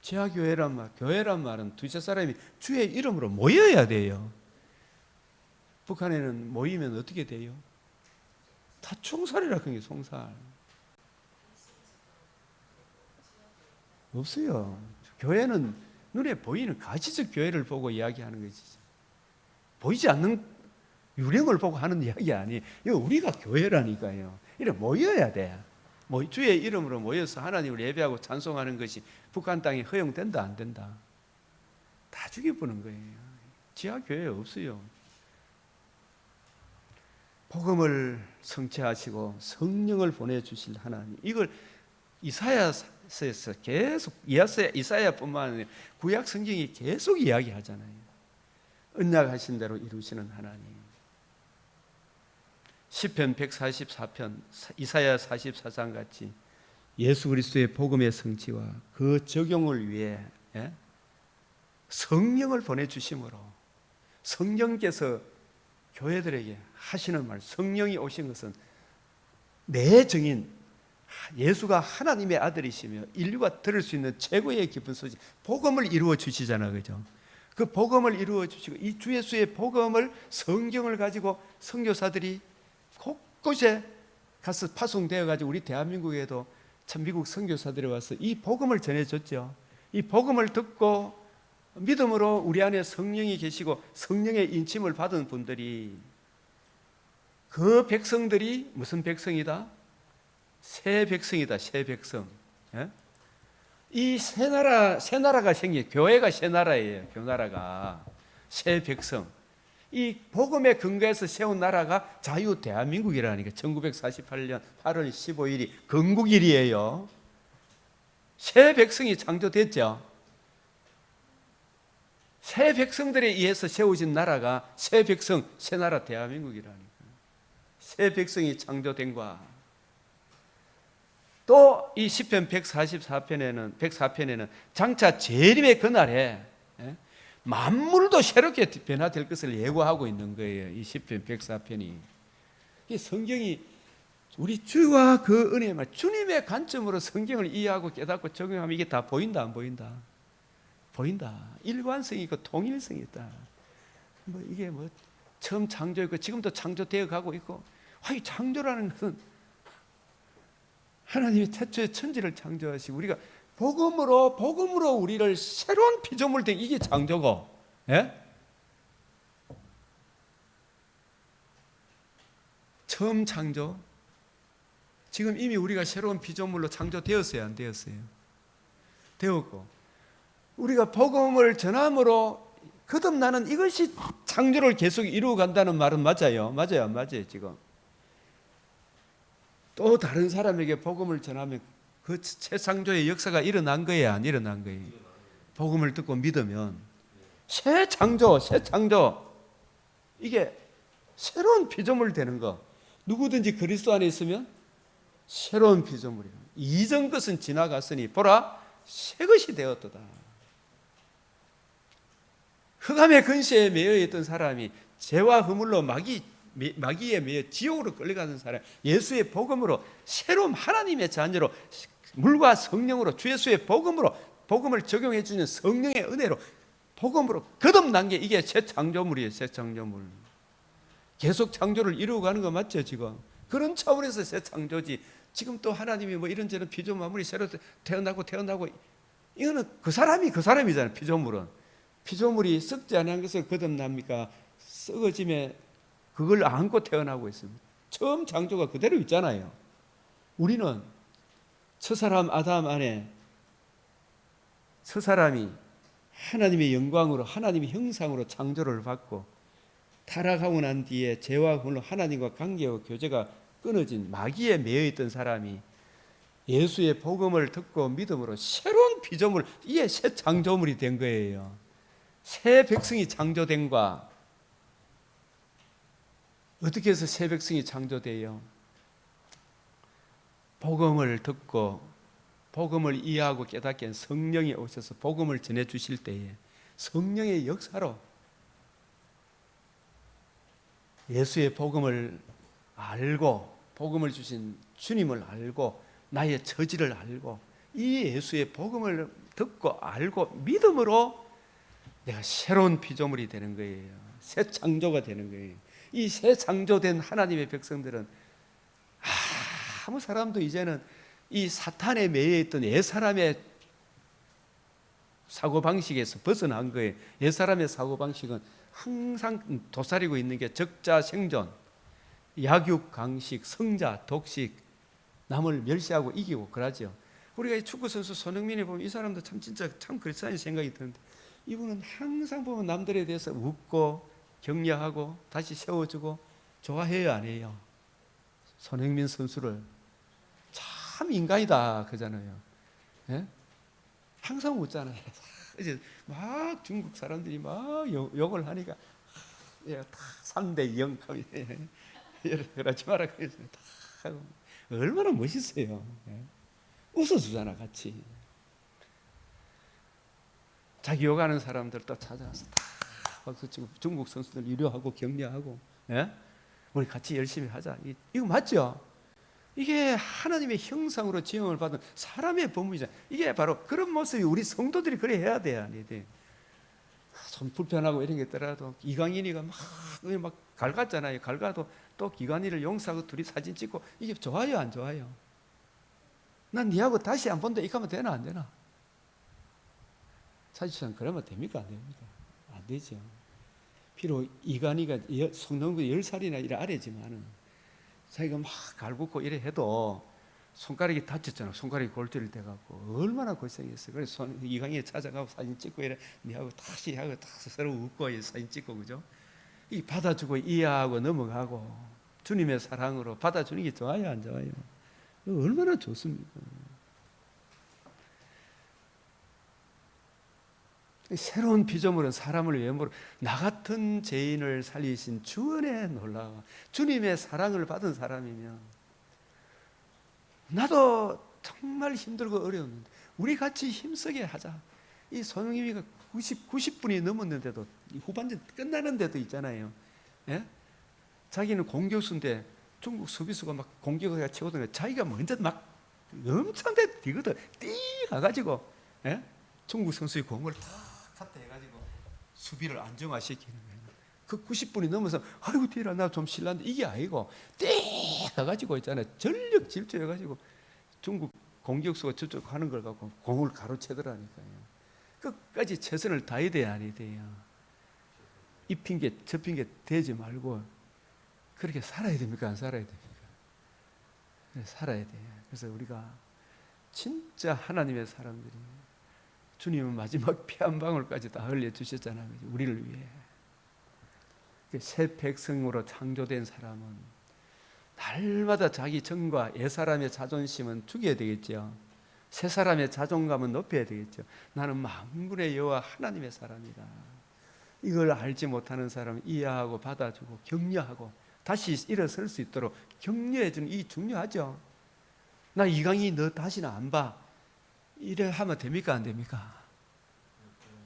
교회란 말은 두세 사람이 주의 이름으로 모여야 돼요. 북한에는 모이면 어떻게 돼요? 다 총살이라 그런 게 총살. 없어요. 교회는 눈에 보이는 가시적 교회를 보고 이야기하는 거지. 보이지 않는 유령을 보고 하는 이야기 아니에요. 이거 우리가 교회라니까요. 이래 모여야 돼. 주의 이름으로 모여서 하나님을 예배하고 찬송하는 것이 북한 땅에 허용된다 안 된다? 다 죽여보는 거예요. 지하교회 없어요. 복음을 성취하시고 성령을 보내주실 하나님, 이걸 이사야서에서 계속 이사야뿐만 아니라 구약 성경이 계속 이야기하잖아요. 언약하신 대로 이루시는 하나님. 시편 144편, 이사야 44장 같이 예수 그리스도의 복음의 성취와 그 적용을 위해 성령을 보내주심으로 성령께서 교회들에게 하시는 말, 성령이 오신 것은 내 증인, 예수가 하나님의 아들이시며 인류가 들을 수 있는 최고의 기쁜 소식, 복음을 이루어 주시잖아, 그죠? 그 복음을 이루어 주시고 이 주 예수의 복음을, 성경을 가지고 선교사들이 곳곳에 가서 파송되어 가지고 우리 대한민국에도 참 미국 선교사들이 와서 이 복음을 전해줬죠. 이 복음을 듣고 믿음으로 우리 안에 성령이 계시고 성령의 인침을 받은 분들이, 그 백성들이 무슨 백성이다? 새 백성이다. 새 백성. 이 새 나라가 생겨. 교회가 새 나라예요. 교나라가 새 백성. 이 복음의 근거에서 세운 나라가 자유 대한민국이라니까. 1948년 8월 15일이 건국일이에요. 새 백성이 창조됐죠. 새 백성들에 의해서 세워진 나라가 새 백성, 새 나라 대한민국이라니까. 새 백성이 창조된 과 또 이 시편 104편에는 장차 재림의 그날에 만물도 새롭게 변화될 것을 예고하고 있는 거예요. 이 시편 104편이. 이 성경이 우리 주와 그 은혜만, 주님의 관점으로 성경을 이해하고 깨닫고 적용하면 이게 다 보인다 안 보인다? 보인다. 일관성이 있고 통일성이 있다. 이게 처음 창조했고 지금도 창조되어 가고 있고, 이 창조라는 것은 하나님이 태초에 천지를 창조하시고 우리가 복음으로 우리를 새로운 피조물 된, 이게 창조고, 처음 창조. 지금 이미 우리가 새로운 피조물로 창조되었어요, 안 되었어요? 되었고, 우리가 복음을 전함으로 거듭나는 이것이 창조를 계속 이루어 간다는 말은 맞아요? 맞아요, 안 맞아요? 지금 또 다른 사람에게 복음을 전하면 그 재창조의 역사가 일어난 거예요, 안 일어난 거예요? 복음을 듣고 믿으면 새 창조, 이게 새로운 피조물 되는 거. 누구든지 그리스도 안에 있으면 새로운 피조물이에요. 이전 것은 지나갔으니 보라, 새 것이 되었도다. 흑암의 근세에 매여 있던 사람이 죄와 허물로 마귀에 매여 지옥으로 끌려가는 사람, 예수의 복음으로 새로운 하나님의 자녀로, 물과 성령으로 주 예수의 복음으로 복음을 적용해 주는 성령의 은혜로 복음으로 거듭난 게 이게 새 창조물이에요. 새 창조물. 계속 창조를 이루고 가는 거 맞죠 지금? 그런 차원에서 새 창조지. 지금 또 하나님이 뭐 이런저런 피조물이 새로 태어나고 이거는 그 사람이잖아요. 피조물이 썩지 않은 것을 거듭납니까? 썩어짐에 그걸 안고 태어나고 있습니다. 처음 창조가 그대로 있잖아요. 우리는 첫사람 아담 안에 첫사람이 하나님의 영광으로 하나님의 형상으로 창조를 받고 타락하고 난 뒤에 죄와 홀로 하나님과 관계와 교제가 끊어진 마귀에 매여 있던 사람이 예수의 복음을 듣고 믿음으로 새로운 피조물, 이게 새 창조물이 된 거예요. 새 백성이 창조된과 어떻게 해서 새 백성이 창조돼요? 복음을 듣고 복음을 이해하고 깨닫게 한 성령이 오셔서 복음을 전해 주실 때에 성령의 역사로 예수의 복음을 알고 복음을 주신 주님을 알고 나의 처지를 알고 이 예수의 복음을 듣고 알고 믿음으로 내가 새로운 피조물이 되는 거예요. 새 창조가 되는 거예요. 이 새 창조된 하나님의 백성들은 아무 사람도 이제는 이 사탄에 매여 있던 옛사람의 사고방식에서 벗어난 거예요. 옛사람의 사고방식은 항상 도사리고 있는 게 적자생존, 약육강식, 성자, 독식, 남을 멸시하고 이기고 그러죠. 우리가 이 축구선수 손흥민이 보면 이 사람도 참 진짜 참 그렇다는 생각이 드는데 이분은 항상 보면 남들에 대해서 웃고 격려하고 다시 세워주고 좋아해요 안 해요? 손흥민 선수를 참 인간이다 그러잖아요. 예? 항상 웃잖아요. 이제 막 중국 사람들이 막 욕을 하니까 다 3대 0 그러지 마라 그래서 다 하고 얼마나 멋있어요. 예? 웃어주잖아 같이. 자기 욕하는 사람들 또 찾아와서 다 박수 치고 중국 선수들 위로하고 격려하고 예? 우리 같이 열심히 하자. 이거 맞죠? 이게 하나님의 형상으로 지음을 받은 사람의 본분이잖아요. 이게 바로 그런 모습이 우리 성도들이 그래 해야 돼요. 좀 불편하고 이런 게 있더라도 이강인이가 막 갈갔잖아요. 갈가도 또 기관이를 용서하고 둘이 사진 찍고 이게 좋아요 안 좋아요? 난 니하고 다시 안 본다 이렇게 하면 되나 안 되나? 사실상 그러면 됩니까 안 됩니까? 안 되죠. 비록 이간이가 성동구 10살이나 이래 아래지만은 자기가 막 갈굽고 이래 해도 손가락이 다쳤잖아. 손가락이 골절이 돼갖고 얼마나 고생했어요. 그래서 이강인이 찾아가고 사진 찍고 이래 니하고 다시 하고 다 서로 웃고 사진 찍고 그죠? 이 받아주고 이해하고 넘어가고 주님의 사랑으로 받아주는 게 좋아요 안 좋아요? 얼마나 좋습니까? 새로운 피조물은 사람을 외모로 나 같은 죄인을 살리신 주은혜에 놀라워 주님의 사랑을 받은 사람이면 나도 정말 힘들고 어려웠는데 우리 같이 힘쓰게 하자. 이 손흥민이가 90분이 넘었는데도 후반전 끝나는데도 있잖아요. 예? 자기는 공격수인데 중국 수비수가 막 공격을 치거든요. 자기가 먼저 막 엄청 뛰거든. 뛰 가가지고 예? 중국 선수의 공을 탁 해가지고 수비를 안정화시키는 거예요. 그 90분이 넘어서 아이고 뛰라 나 좀 실례한데 이게 아니고 뛰 가가지고 있잖아요. 전력 질주해가지고 중국 공격수가 저쪽 하는 걸 갖고 공을 가로채더라니까요. 끝까지 최선을 다해야 돼야 아니 돼요. 이 핑계 저 핑계 대지 말고 그렇게 살아야 됩니까 안 살아야 됩니까? 네, 살아야 돼요. 그래서 우리가 진짜 하나님의 사람들이 주님은 마지막 피 한 방울까지 다 흘려주셨잖아요. 우리를 위해. 새 백성으로 창조된 사람은 날마다 자기 정과 옛사람의 자존심은 죽여야 되겠죠. 새 사람의 자존감은 높여야 되겠죠. 나는 만군의 여호와 하나님의 사람이다. 이걸 알지 못하는 사람은 이해하고 받아주고 격려하고 다시 일어설 수 있도록 격려해주는 이 중요하죠. 나 이강인 너 다시는 안 봐. 이래 하면 됩니까 안 됩니까?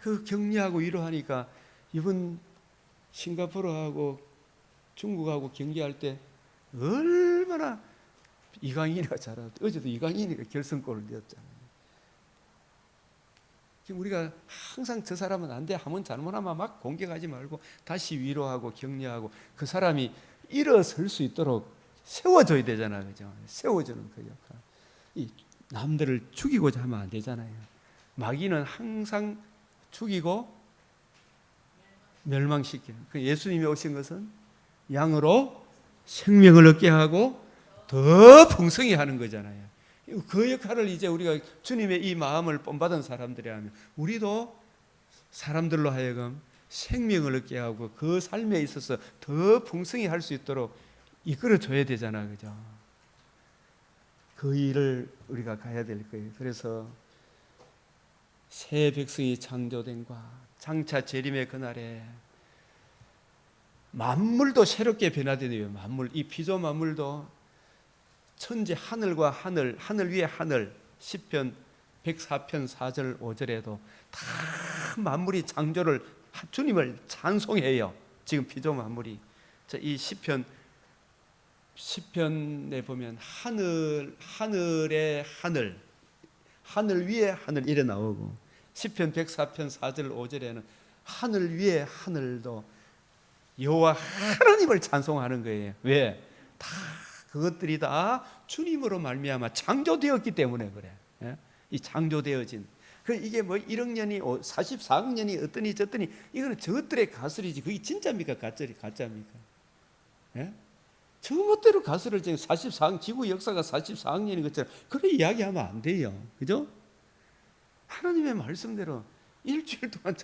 그 격려하고 위로하니까 이번 싱가포르하고 중국하고 경기할 때 얼마나 이강인이가 잘하고 어제도 이강인이가 결승골을 넣었잖아요. 우리가 항상 저 사람은 안 돼 하면 잘못하면 막 공격하지 말고 다시 위로하고 격려하고 그 사람이 일어설 수 있도록 세워줘야 되잖아, 그죠? 세워주는 그 역할. 이 남들을 죽이고자 하면 안 되잖아요. 마귀는 항상 죽이고 멸망시키는. 그 예수님이 오신 것은 양으로 생명을 얻게 하고 더 풍성히 하는 거잖아요. 그 역할을 이제 우리가 주님의 이 마음을 본받은 사람들이 하면 우리도 사람들로 하여금 생명을 얻게 하고 그 삶에 있어서 더 풍성히 할 수 있도록 이끌어 줘야 되잖아, 그죠? 그 일을 우리가 가야 될 거예요. 그래서 새 백성이 창조된과 장차 재림의 그날에 만물도 새롭게 변화되네요. 만물, 이 피조 만물도 천지 하늘과 하늘, 하늘 위에 하늘, 시편 104편 4절 5절에도 다 만물이 창조를 주님을 찬송해요. 지금 피조 만물이. 이 시편에 보면 하늘의 하늘, 하늘 위에 하늘 이래 나오고, 시편 104편 4절 5절에는 하늘 위에 하늘도 여호와 하나님을 찬송하는 거예요. 왜? 다 그것들이 다 주님으로 말미암아 창조되었기 때문에 그래. 예? 이 창조되어진. 이게 뭐 1억 년이 44억 년이 어떠니 저떠니 이거는 저것들의 가설이지. 그게 진짜입니까? 가짜입니까? 예? 저것대로 가설을 지금 44억 지구 역사가 44억 년인 것처럼 그렇게 이야기하면 안 돼요. 그죠? 하나님의 말씀대로 일주일 동안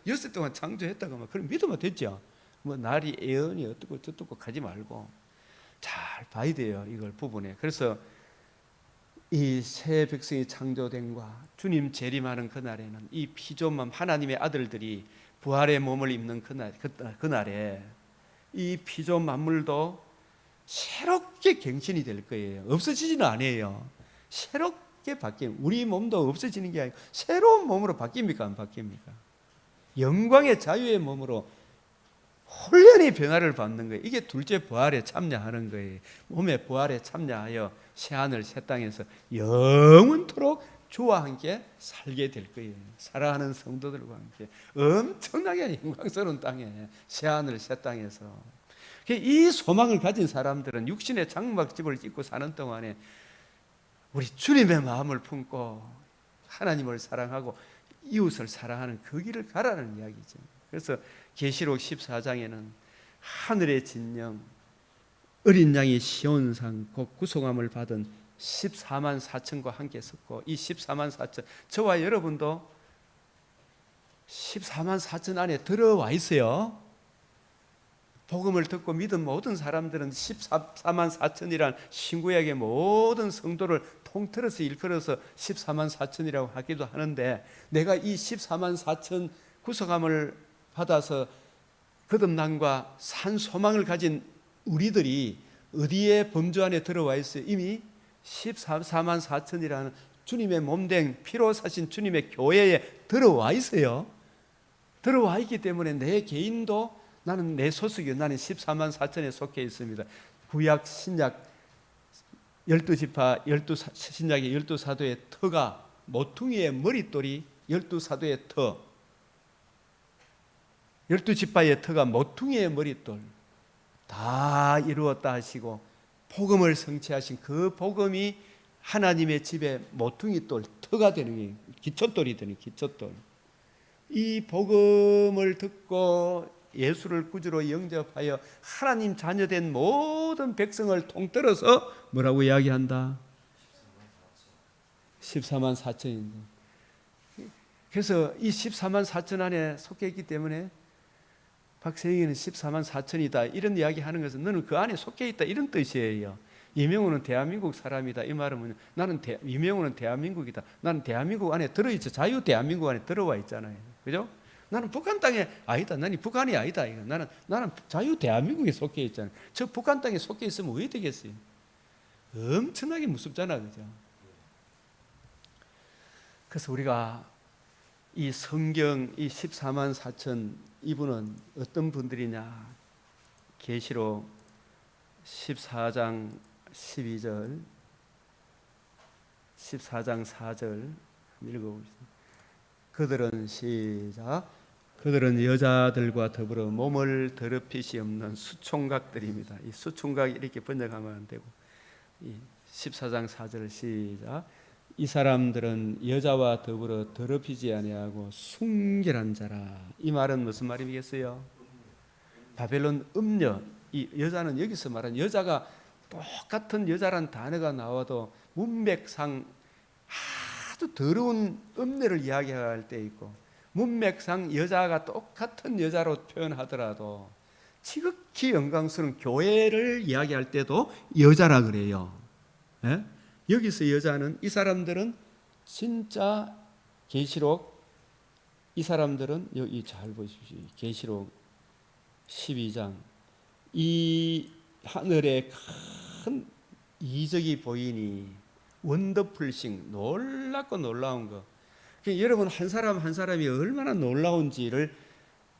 엿새 동안 창조했다가 막 그럼 믿으면 됐죠. 뭐 날이 애언이 어떻고 저떻고 가지 말고 잘 봐야 돼요. 이걸 부분에. 그래서 이 새 백성이 창조된과 주님 재림하는 그날에는 이 피조만 하나님의 아들들이 부활의 몸을 입는 그날에 이 피조 만물도 새롭게 갱신이 될 거예요. 없어지지는 않아요. 새롭게 바뀌는, 우리 몸도 없어지는 게 아니고 새로운 몸으로 바뀝니까? 안 바뀝니까? 영광의 자유의 몸으로 혼련히 변화를 받는 거예요. 이게 둘째 부활에 참여하는 거예요. 몸의 부활에 참여하여 새하늘 새 땅에서 영원토록 주와 함께 살게 될 거예요. 사랑하는 성도들과 함께 엄청나게 영광스러운 땅에 새하늘 새 땅에서 이 소망을 가진 사람들은 육신의 장막집을 짓고 사는 동안에 우리 주님의 마음을 품고 하나님을 사랑하고 이웃을 사랑하는 그 길을 가라는 이야기죠. 그래서 계시록 14장에는 하늘의 진영 어린 양이 시온산 곧 구속함을 받은 14만 4천과 함께 섰고, 이 14만 4천, 저와 여러분도 14만 4천 안에 들어와 있어요. 복음을 듣고 믿은 모든 사람들은 14만 4천이란 신구약의 모든 성도를 통틀어서 일컬어서 14만 4천이라고 하기도 하는데, 내가 이 14만 4천 구속함을 받아서 거듭남과 산 소망을 가진 우리들이 어디에 범주 안에 들어와 있어요? 이미 14만 4천이라는 주님의 몸된 피로 사신 주님의 교회에 들어와 있어요. 들어와 있기 때문에 내 개인도 나는 내 소속이요. 나는 14만 4천에 속해 있습니다. 구약 신약 12지파 신약의 12사도의 터가 모퉁이의 머릿돌이 12사도의 터, 12지파의 터가 모퉁이의 머릿돌 다 이루었다 하시고 복음을 성취하신 그 복음이 하나님의 집에 모퉁이돌 터가 되는 게 기초돌이 되는 기초돌. 이 복음을 듣고 예수를 구주로 영접하여 하나님 자녀된 모든 백성을 통틀어서 뭐라고 이야기한다? 14만 4천인데. 그래서 이 14만 4천 안에 속해 있기 때문에 박세영이는 14만 4천이다 이런 이야기 하는 것은 너는 그 안에 속해 있다 이런 뜻이에요. 이명호는 대한민국 사람이다 이 말은 이명호는 대한민국이다. 나는 대한민국 안에 들어있죠. 자유 대한민국 안에 들어와 있잖아요. 그죠? 나는 북한 땅에 아니다. 나는 북한이 아니다. 나는 자유 대한민국에 속해 있잖아요. 저 북한 땅에 속해 있으면 왜 되겠어요? 엄청나게 무섭잖아, 그죠? 그래서 우리가 이 성경 이 14만 4천 이분은 어떤 분들이냐? 계시록 14장 12절, 14장 4절 읽어보겠습니다. 그들은 시작. 그들은 여자들과 더불어 몸을 더럽히시 없는 수총각들입니다. 이 수총각 이렇게 번역하면 안 되고, 이 14장 4절 시작. 이 사람들은 여자와 더불어 더럽히지 아니하고 순결한 자라. 이 말은 무슨 말이겠어요? 바벨론 음녀. 이 여자는 여기서 말하는 여자가 똑같은 여자란 단어가 나와도 문맥상 아주 더러운 음녀를 이야기할 때 있고, 문맥상 여자가 똑같은 여자로 표현하더라도 지극히 영광스러운 교회를 이야기할 때도 여자라 그래요. 예? 여기서 여자는, 이 사람들은 진짜 계시록, 이 사람들은 여기 잘 보십시오. 계시록 12장, 이 하늘에 큰 이적이 보이니 원더풀싱, 놀랍고 놀라운 거. 여러분, 한 사람 한 사람이 얼마나 놀라운지를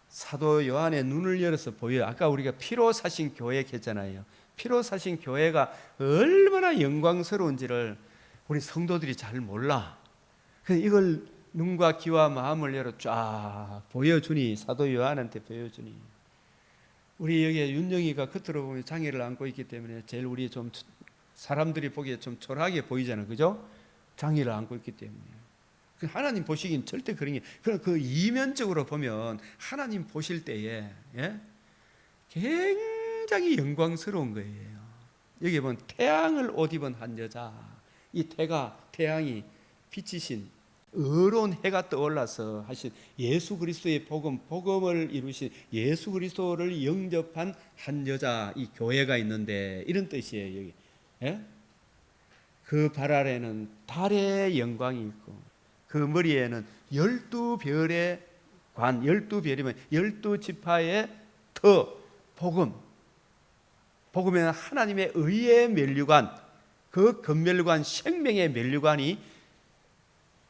사도 요한의 눈을 열어서 보여요. 아까 우리가 피로 사신 교회 했잖아요. 피로 사신 교회가 얼마나 영광스러운지를 우리 성도들이 잘 몰라. 이걸 눈과 귀와 마음을 열어 쫙 보여주니, 사도 요한한테 보여주니. 우리 여기에 윤영이가 겉으로 보면 장애를 안고 있기 때문에 제일 우리 좀 사람들이 보기에 좀 초라하게 보이잖아요, 그죠? 장애를 안고 있기 때문에. 하나님 보시기엔 절대 그런 게, 그 이면적으로 보면 하나님 보실 때에, 예? 굉장히 영광스러운 거예요. 여기 보면 태양을 옷 입은 한 여자, 이 태양이 비치신 의로운 해가 떠올라서 하신 예수 그리스도의 복음을 이루신 예수 그리스도를 영접한 한 여자, 이 교회가 있는데, 이런 뜻이에요. 여기, 예? 그 발 아래는 달의 영광이 있고, 그 머리에는 12별의 관, 12별이면 12지파의 복음에는 하나님의 의의 면류관, 그 금면류관, 생명의 면류관이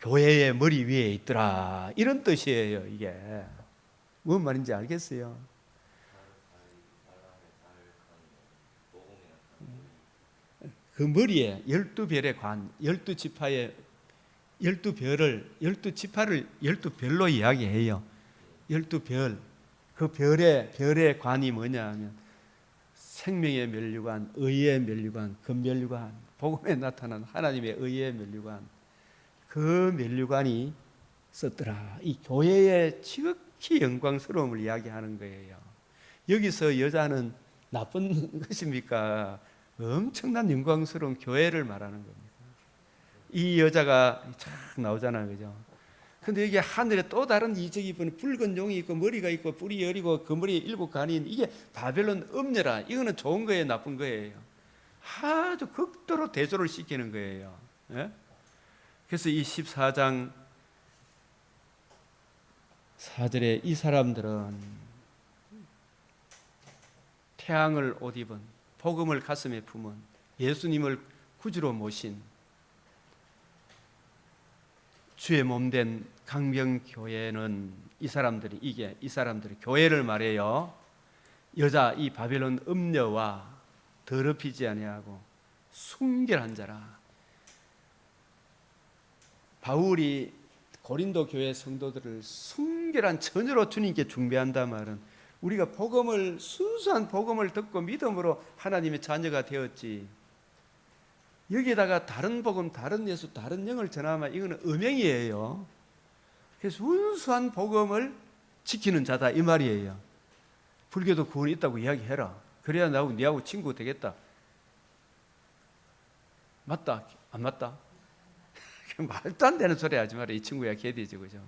교회의 머리 위에 있더라. 이런 뜻이에요. 이게 무슨 말인지 알겠어요? 그 머리에 12별의 관, 12지파의 12지파를 12별로 이야기해요. 12별. 그 별의 관이 뭐냐 하면 생명의 면류관, 의의 면류관, 금면류관, 복음에 나타난 하나님의 의의 면류관, 그 면류관이 썼더라. 이 교회의 지극히 영광스러움을 이야기하는 거예요. 여기서 여자는 나쁜 것입니까? 엄청난 영광스러운 교회를 말하는 겁니다. 이 여자가 쫙 나오잖아요, 그죠? 근데 여기 하늘에 또 다른 이적이 보니 붉은 용이 있고 머리가 있고 뿔이 여리고 그 머리에 7관이, 이게 바벨론 음녀라. 이거는 좋은 거예요, 나쁜 거예요? 아주 극도로 대조를 시키는 거예요. 예? 그래서 이 14장 4절에 이 사람들은 태양을 옷 입은, 복음을 가슴에 품은, 예수님을 구주로 모신 주의 몸된 강병교회는 이 사람들이 교회를 말해요. 여자, 이 바벨론 음녀와 더럽히지 아니하고 순결한 자라. 바울이 고린도 교회 성도들을 순결한 처녀로 주님께 중배한다 말은, 우리가 순수한 복음을 듣고 믿음으로 하나님의 자녀가 되었지, 여기에다가 다른 복음, 다른 예수, 다른 영을 전하면 이거는 음행이에요. 그래서 순수한 복음을 지키는 자다, 이 말이에요. 불교도 구원이 있다고 이야기해라. 그래야 네하고 친구 되겠다. 맞다? 안 맞다? 말도 안 되는 소리 하지 마라. 이 친구야 개되지, 그죠?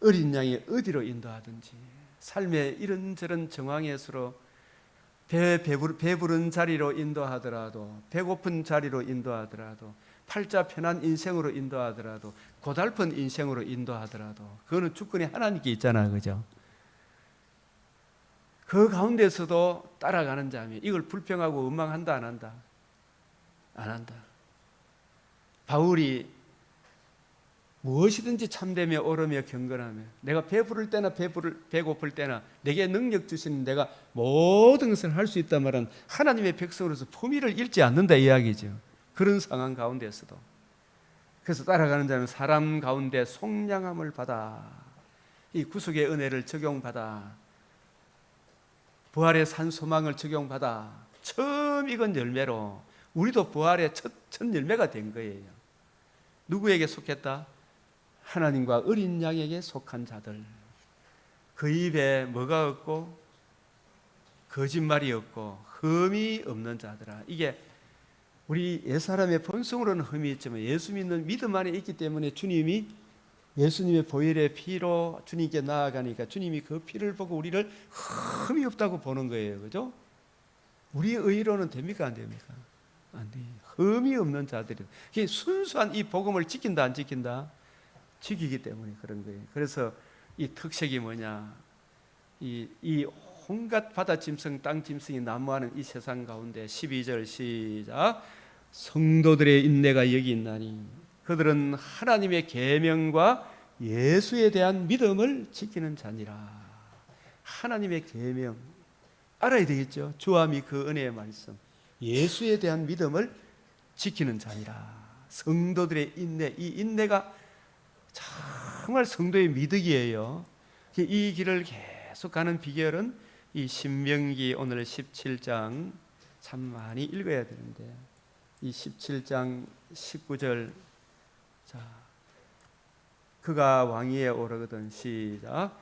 어린 양이 어디로 인도하든지, 삶의 이런저런 정황에서로 배부른 자리로 인도하더라도, 배고픈 자리로 인도하더라도, 팔자 편한 인생으로 인도하더라도, 고달픈 인생으로 인도하더라도, 그거는 주권이 하나님께 있잖아요, 그죠? 그 가운데서도 따라가는 자면 이걸 불평하고 원망한다, 안 한다? 안 한다. 바울이 무엇이든지 참되며 옳으며 경건하며, 내가 배부를 때나 배고플 때나 내게 능력 주시는 내가 모든 것을 할 수 있단 말은 하나님의 백성으로서 품위를 잃지 않는다 이야기죠. 그런 상황 가운데서도. 그래서 따라가는 자는 사람 가운데 속량함을 받아 이 구속의 은혜를 적용받아 부활의 산 소망을 적용받아 처음 익은 열매로 우리도 부활의 첫 열매가 된 거예요. 누구에게 속했다? 하나님과 어린 양에게 속한 자들. 그 입에 뭐가 없고 거짓말이 없고 흠이 없는 자들아. 이게 우리 옛사람의 본성으로는 흠이 있지만 예수 믿는 믿음 안에 있기 때문에 주님이 예수님의 보혈의 피로 주님께 나아가니까 주님이 그 피를 보고 우리를 흠이 없다고 보는 거예요. 그죠? 우리의 의로는 됩니까? 안 됩니까? 안 돼요. 흠이 없는 자들이. 순수한 이 복음을 지킨다 안 지킨다? 지키기 때문에 그런 거예요. 그래서 이 특색이 뭐냐? 이 온갖 바다 짐승, 땅 짐승이 난무하는 이 세상 가운데 12절 시작. 성도들의 인내가 여기 있나니 그들은 하나님의 계명과 예수에 대한 믿음을 지키는 자니라. 하나님의 계명 알아야 되겠죠. 주함이 그 은혜의 말씀, 예수에 대한 믿음을 지키는 자니라. 성도들의 인내, 이 인내가 정말 성도의 미덕이에요. 이 길을 계속 가는 비결은 이 신명기 오늘 17장 참 많이 읽어야 되는데 이 17장 19절 자 그가 왕위에 오르거든 시작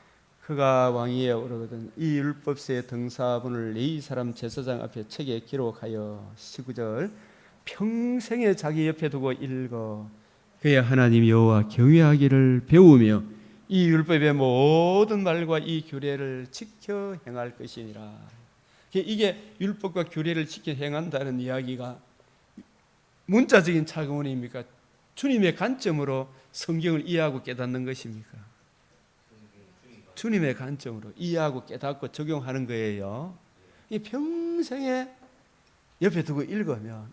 그가 왕위에 오르거든 이 율법서의 등사본을 레위 사람 제사장 앞에 책에 기록하여 19절 평생에 자기 옆에 두고 읽어 그의 하나님 여호와 경외하기를 배우며 이 율법의 모든 말과 이 규례를 지켜 행할 것이니라. 이게 율법과 규례를 지켜 행한다는 이야기가 문자적인 차원입니까? 주님의 관점으로 성경을 이해하고 깨닫는 것입니까? 주님의 관점으로 이해하고 깨닫고 적용하는 거예요. 이 평생에 옆에 두고 읽으면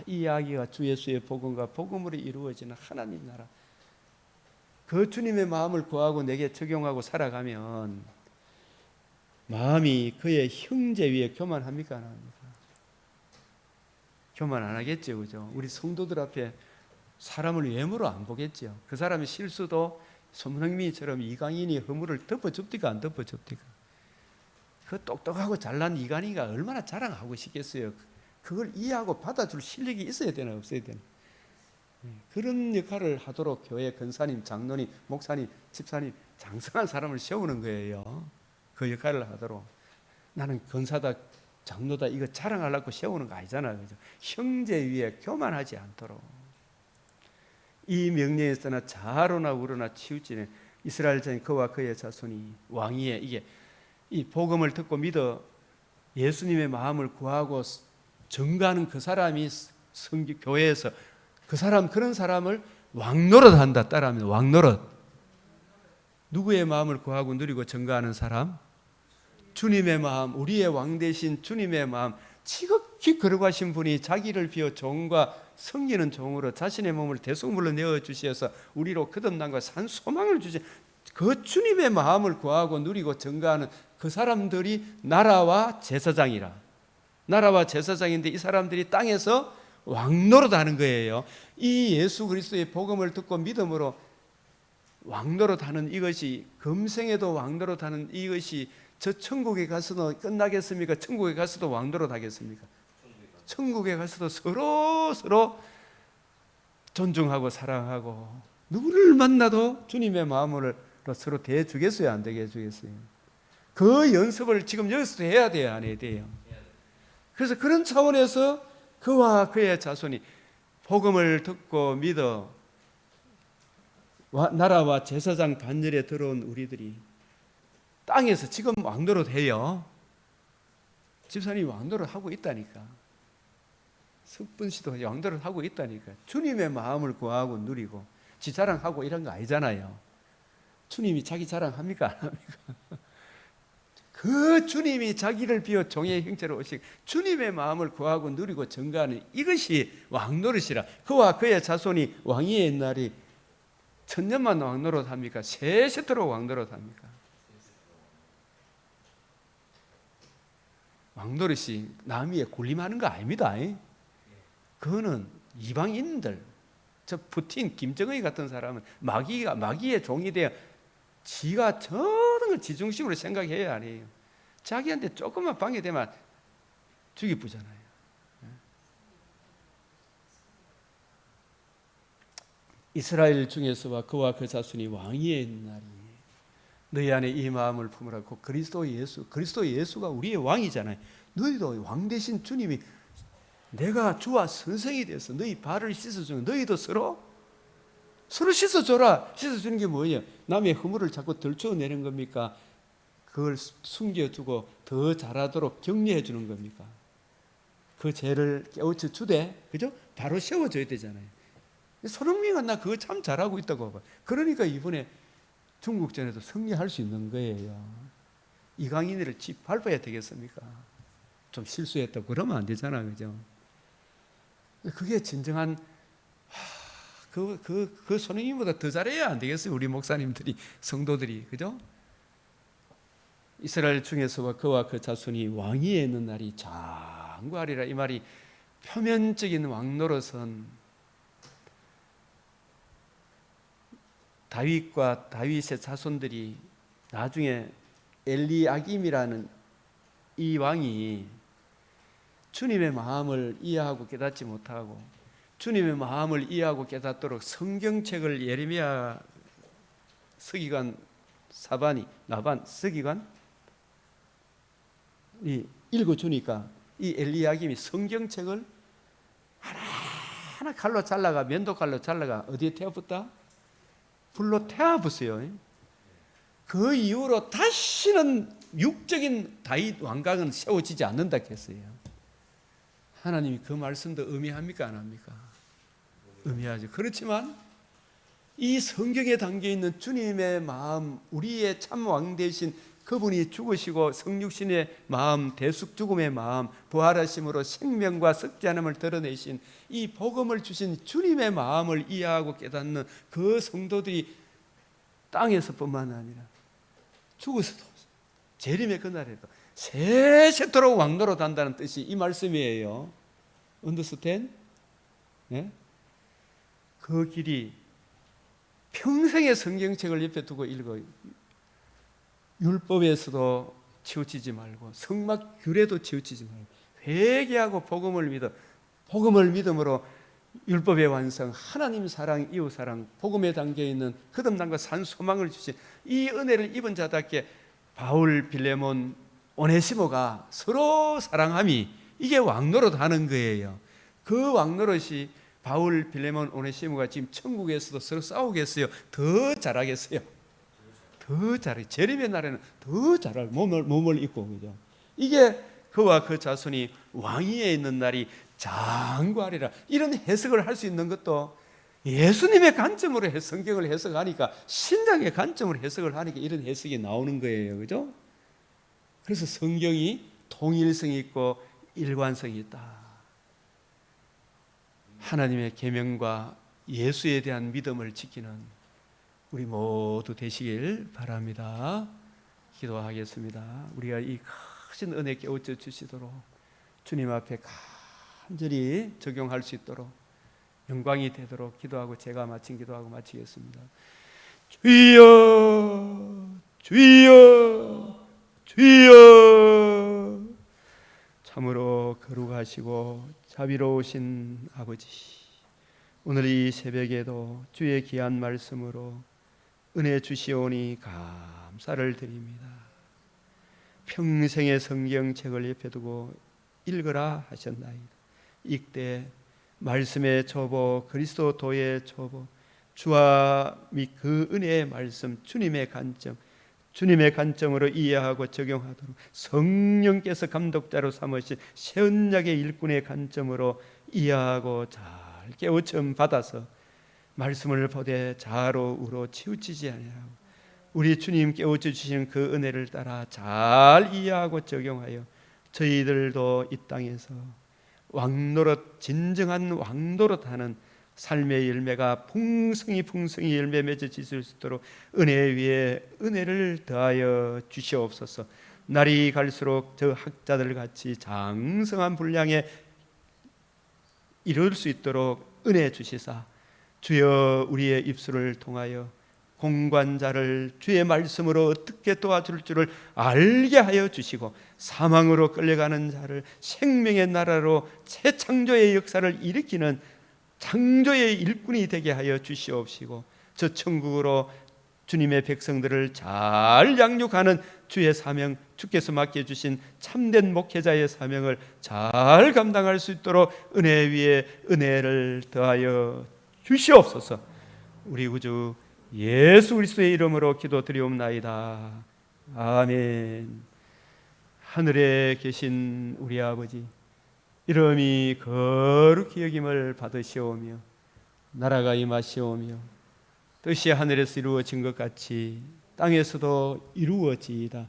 이 이야기가 주 예수의 복음과 복음으로 이루어지는 하나님 나라 그 주님의 마음을 구하고 내게 적용하고 살아가면 마음이 그의 형제 위에 교만합니까? 안 합니까? 교만 안 하겠죠. 그죠? 우리 성도들 앞에 사람을 외모로 안 보겠죠. 그 사람의 실수도 손흥민처럼 이강인이 허물을 덮어줍니까? 안 덮어줍니까? 그 똑똑하고 잘난 이강인이가 얼마나 자랑하고 싶겠어요. 그걸 이해하고 받아줄 실력이 있어야 되나 없어야 되나? 그런 역할을 하도록 교회 권사님, 장로님, 목사님, 집사님 장성한 사람을 세우는 거예요. 그 역할을 하도록. 나는 권사다, 장로다 이거 자랑하려고 세우는 거 아니잖아요. 그죠? 형제 위에 교만하지 않도록. 이 명령에 떠나 좌로나 우로나 치우치는 이스라엘 자인 그와 그의 자손이 왕위에 이게 이 복음을 듣고 믿어 예수님의 마음을 구하고 증거하는 그 사람이 교회에서 그런 사람을 왕노릇한다. 따라하면 왕노릇. 누구의 마음을 구하고 누리고 증거하는 사람? 주님의 마음, 우리의 왕 대신 주님의 마음. 지극히 거룩하신 분이 자기를 비워 종과 섬기는 종으로 자신의 몸을 대속물로 내어주셔서 우리로 거듭남과 산 소망을 주시 그 주님의 마음을 구하고 누리고 증거하는 그 사람들이 나라와 제사장이라. 나라와 제사장인데 이 사람들이 땅에서 왕노릇하는 거예요. 이 예수 그리스도의 복음을 듣고 믿음으로 왕노릇하는 이것이 금생에도 왕노릇하는 이것이 저 천국에 가서도 끝나겠습니까? 천국에 가서도 왕노릇하겠습니까? 천국에 가서도 서로 존중하고 사랑하고 누구를 만나도 주님의 마음으로 서로 대해주겠어요? 안 되게 해주겠어요? 그 연습을 지금 여기서도 해야 돼요? 안 해야 돼요? 그래서 그런 차원에서 그와 그의 자손이 복음을 듣고 믿어 나라와 제사장 반열에 들어온 우리들이 땅에서 지금 왕노릇 해요. 집사님이 왕노릇 하고 있다니까. 석분 씨도 왕노릇 하고 있다니까. 주님의 마음을 구하고 누리고 지 자랑하고 이런 거 아니잖아요. 주님이 자기 자랑합니까? 안 합니까? 그 주님이 자기를 비워 종의 형체로 오시고 주님의 마음을 구하고 누리고 증거하는 이것이 왕노릇이라. 그와 그의 자손이 왕위의 날이 천년만 왕노릇 합니까? 세세토록 왕노릇 합니까? 왕노릇이 남 위에 군림하는 거 아닙니다. 그거는 이방인들 저 푸틴, 김정은이 같은 사람은 마귀의 종이 되어 지가 저런 걸 지중심으로 생각해야 아니에요. 자기한테 조금만 방해되면 죽이쁘잖아요. 이스라엘 중에서와 그와 그 자손이 왕위에 있는 날이 너희 안에 이 마음을 품으라고. 그리스도 예수가 우리의 왕이잖아요. 너희도 왕 대신 주님이 내가 주와 선생이 되어서 너희 발을 씻어주는, 너희도 서로 씻어줘라. 씻어주는 게 뭐예요? 남의 허물을 자꾸 들춰내는 겁니까? 그걸 숨겨두고 더 잘하도록 격려해 주는 겁니까? 그 죄를 깨우쳐 주되, 그죠? 바로 세워줘야 되잖아요. 손흥민은 나 그거 참 잘하고 있다고 봐요. 그러니까 이번에 중국전에도 승리할 수 있는 거예요. 이강인을 밟아야 되겠습니까? 좀 실수했다고 그러면 안 되잖아, 그죠? 그게 진정한 그 손흥민보다 더 잘해야 안 되겠어요, 우리 목사님들이, 성도들이, 그죠? 이스라엘 중에서와 그와 그 자손이 왕위에 있는 날이 장구하리라. 이 말이 표면적인 왕 노릇은 다윗과 다윗의 자손들이 나중에 엘리야김이라는 이 왕이 주님의 마음을 이해하고 깨닫지 못하고 주님의 마음을 이해하고 깨닫도록 성경책을 예레미야 서기관 서기관이 읽어주니까 이 엘리야김이 성경책을 하나하나 칼로 잘라가, 면도칼로 잘라가 어디에 태워붓다? 불로 태워붓어요. 그 이후로 다시는 육적인 다윗 왕각은 세워지지 않는다 했어요. 하나님이 그 말씀도 의미합니까, 안 합니까? 의미하죠. 그렇지만 이 성경에 담겨있는 주님의 마음, 우리의 참 왕 되신 그분이 죽으시고 성육신의 마음, 대속 죽음의 마음, 부활하심으로 생명과 썩지 않음을 드러내신 이 복음을 주신 주님의 마음을 이해하고 깨닫는 그 성도들이 땅에서뿐만 아니라 죽어서도 재림의 그날에도 세세토록 왕노릇 한다는 뜻이 이 말씀이에요. 언더스탠? 네? 그 길이 평생의 성경책을 옆에 두고 읽어요. 율법에서도 치우치지 말고 성막 규례도 치우치지 말고 회개하고 복음을 믿음으로 율법의 완성, 하나님 사랑, 이웃 사랑, 복음에 담겨있는 거듭남과 산 소망을 주신 이 은혜를 입은 자답게 바울, 빌레몬, 오네시모가 서로 사랑함이 이게 왕노릇 하는 거예요. 그 왕노릇이 바울, 빌레몬, 오네시모가 지금 천국에서도 서로 싸우겠어요? 더 잘하겠어요? 더 잘해. 재림의 날에는 더 잘할 몸을 입고, 그죠? 이게 그와 그 자손이 왕위에 있는 날이 장구하리라. 이런 해석을 할 수 있는 것도 예수님의 관점으로 성경을 해석하니까, 신장의 관점으로 해석을 하니까 이런 해석이 나오는 거예요, 그죠? 그래서 성경이 통일성이 있고 일관성이 있다. 하나님의 계명과 예수에 대한 믿음을 지키는 우리 모두 되시길 바랍니다. 기도하겠습니다. 우리가 이 크신 은혜 깨우쳐 주시도록 주님 앞에 간절히 적용할 수 있도록 영광이 되도록 기도하고 제가 마친 기도하고 마치겠습니다. 주여, 주여, 주여. 참으로 거룩하시고 자비로우신 아버지, 오늘 이 새벽에도 주의 귀한 말씀으로 은혜 주시오니 감사를 드립니다. 평생의 성경책을 옆에 두고 읽으라 하셨나이다. 이때 말씀의 초보, 그리스도도의 초보, 주와 및 그 은혜의 말씀, 주님의 관점으로 이해하고 적용하도록 성령께서 감독자로 삼으신 새 언약의 일꾼의 관점으로 이해하고 잘 깨우침 받아서 말씀을 보되 좌로 우로 치우치지 아니하고 우리 주님 깨우쳐 주시는 그 은혜를 따라 잘 이해하고 적용하여 저희들도 이 땅에서 왕노릇, 진정한 왕노릇하는 삶의 열매가 풍성히 열매 맺어질 수 있도록 은혜 위에 은혜를 더하여 주시옵소서. 날이 갈수록 저 학자들 같이 장성한 분량에 이룰 수 있도록 은혜 주시사 주여 우리의 입술을 통하여 공관자를 주의 말씀으로 어떻게 도와줄 줄을 알게 하여 주시고 사망으로 끌려가는 자를 생명의 나라로 새 창조의 역사를 일으키는 창조의 일꾼이 되게 하여 주시옵시고 저 천국으로 주님의 백성들을 잘 양육하는 주의 사명, 주께서 맡겨주신 참된 목회자의 사명을 잘 감당할 수 있도록 은혜 위에 은혜를 더하여 주시옵소서. 우리 구주 예수 그리스도의 이름으로 기도드리옵나이다. 아멘. 하늘에 계신 우리 아버지, 이름이 거룩히 여김을 받으시오며 나라가 임하시오며 뜻이 하늘에서 이루어진 것 같이 땅에서도 이루어지이다.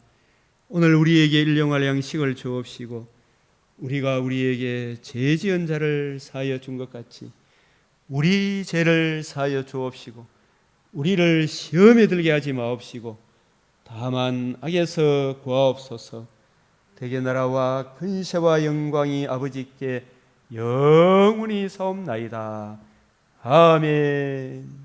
오늘 우리에게 일용할 양식을 주옵시고 우리가 우리에게 죄 지은 자를 사하여 준 것 같이 우리 죄를 사하여 주옵시고 우리를 시험에 들게 하지 마옵시고 다만 악에서 구하옵소서. 대개 나라와 근세와 영광이 아버지께 영원히 사옵나이다. 아멘.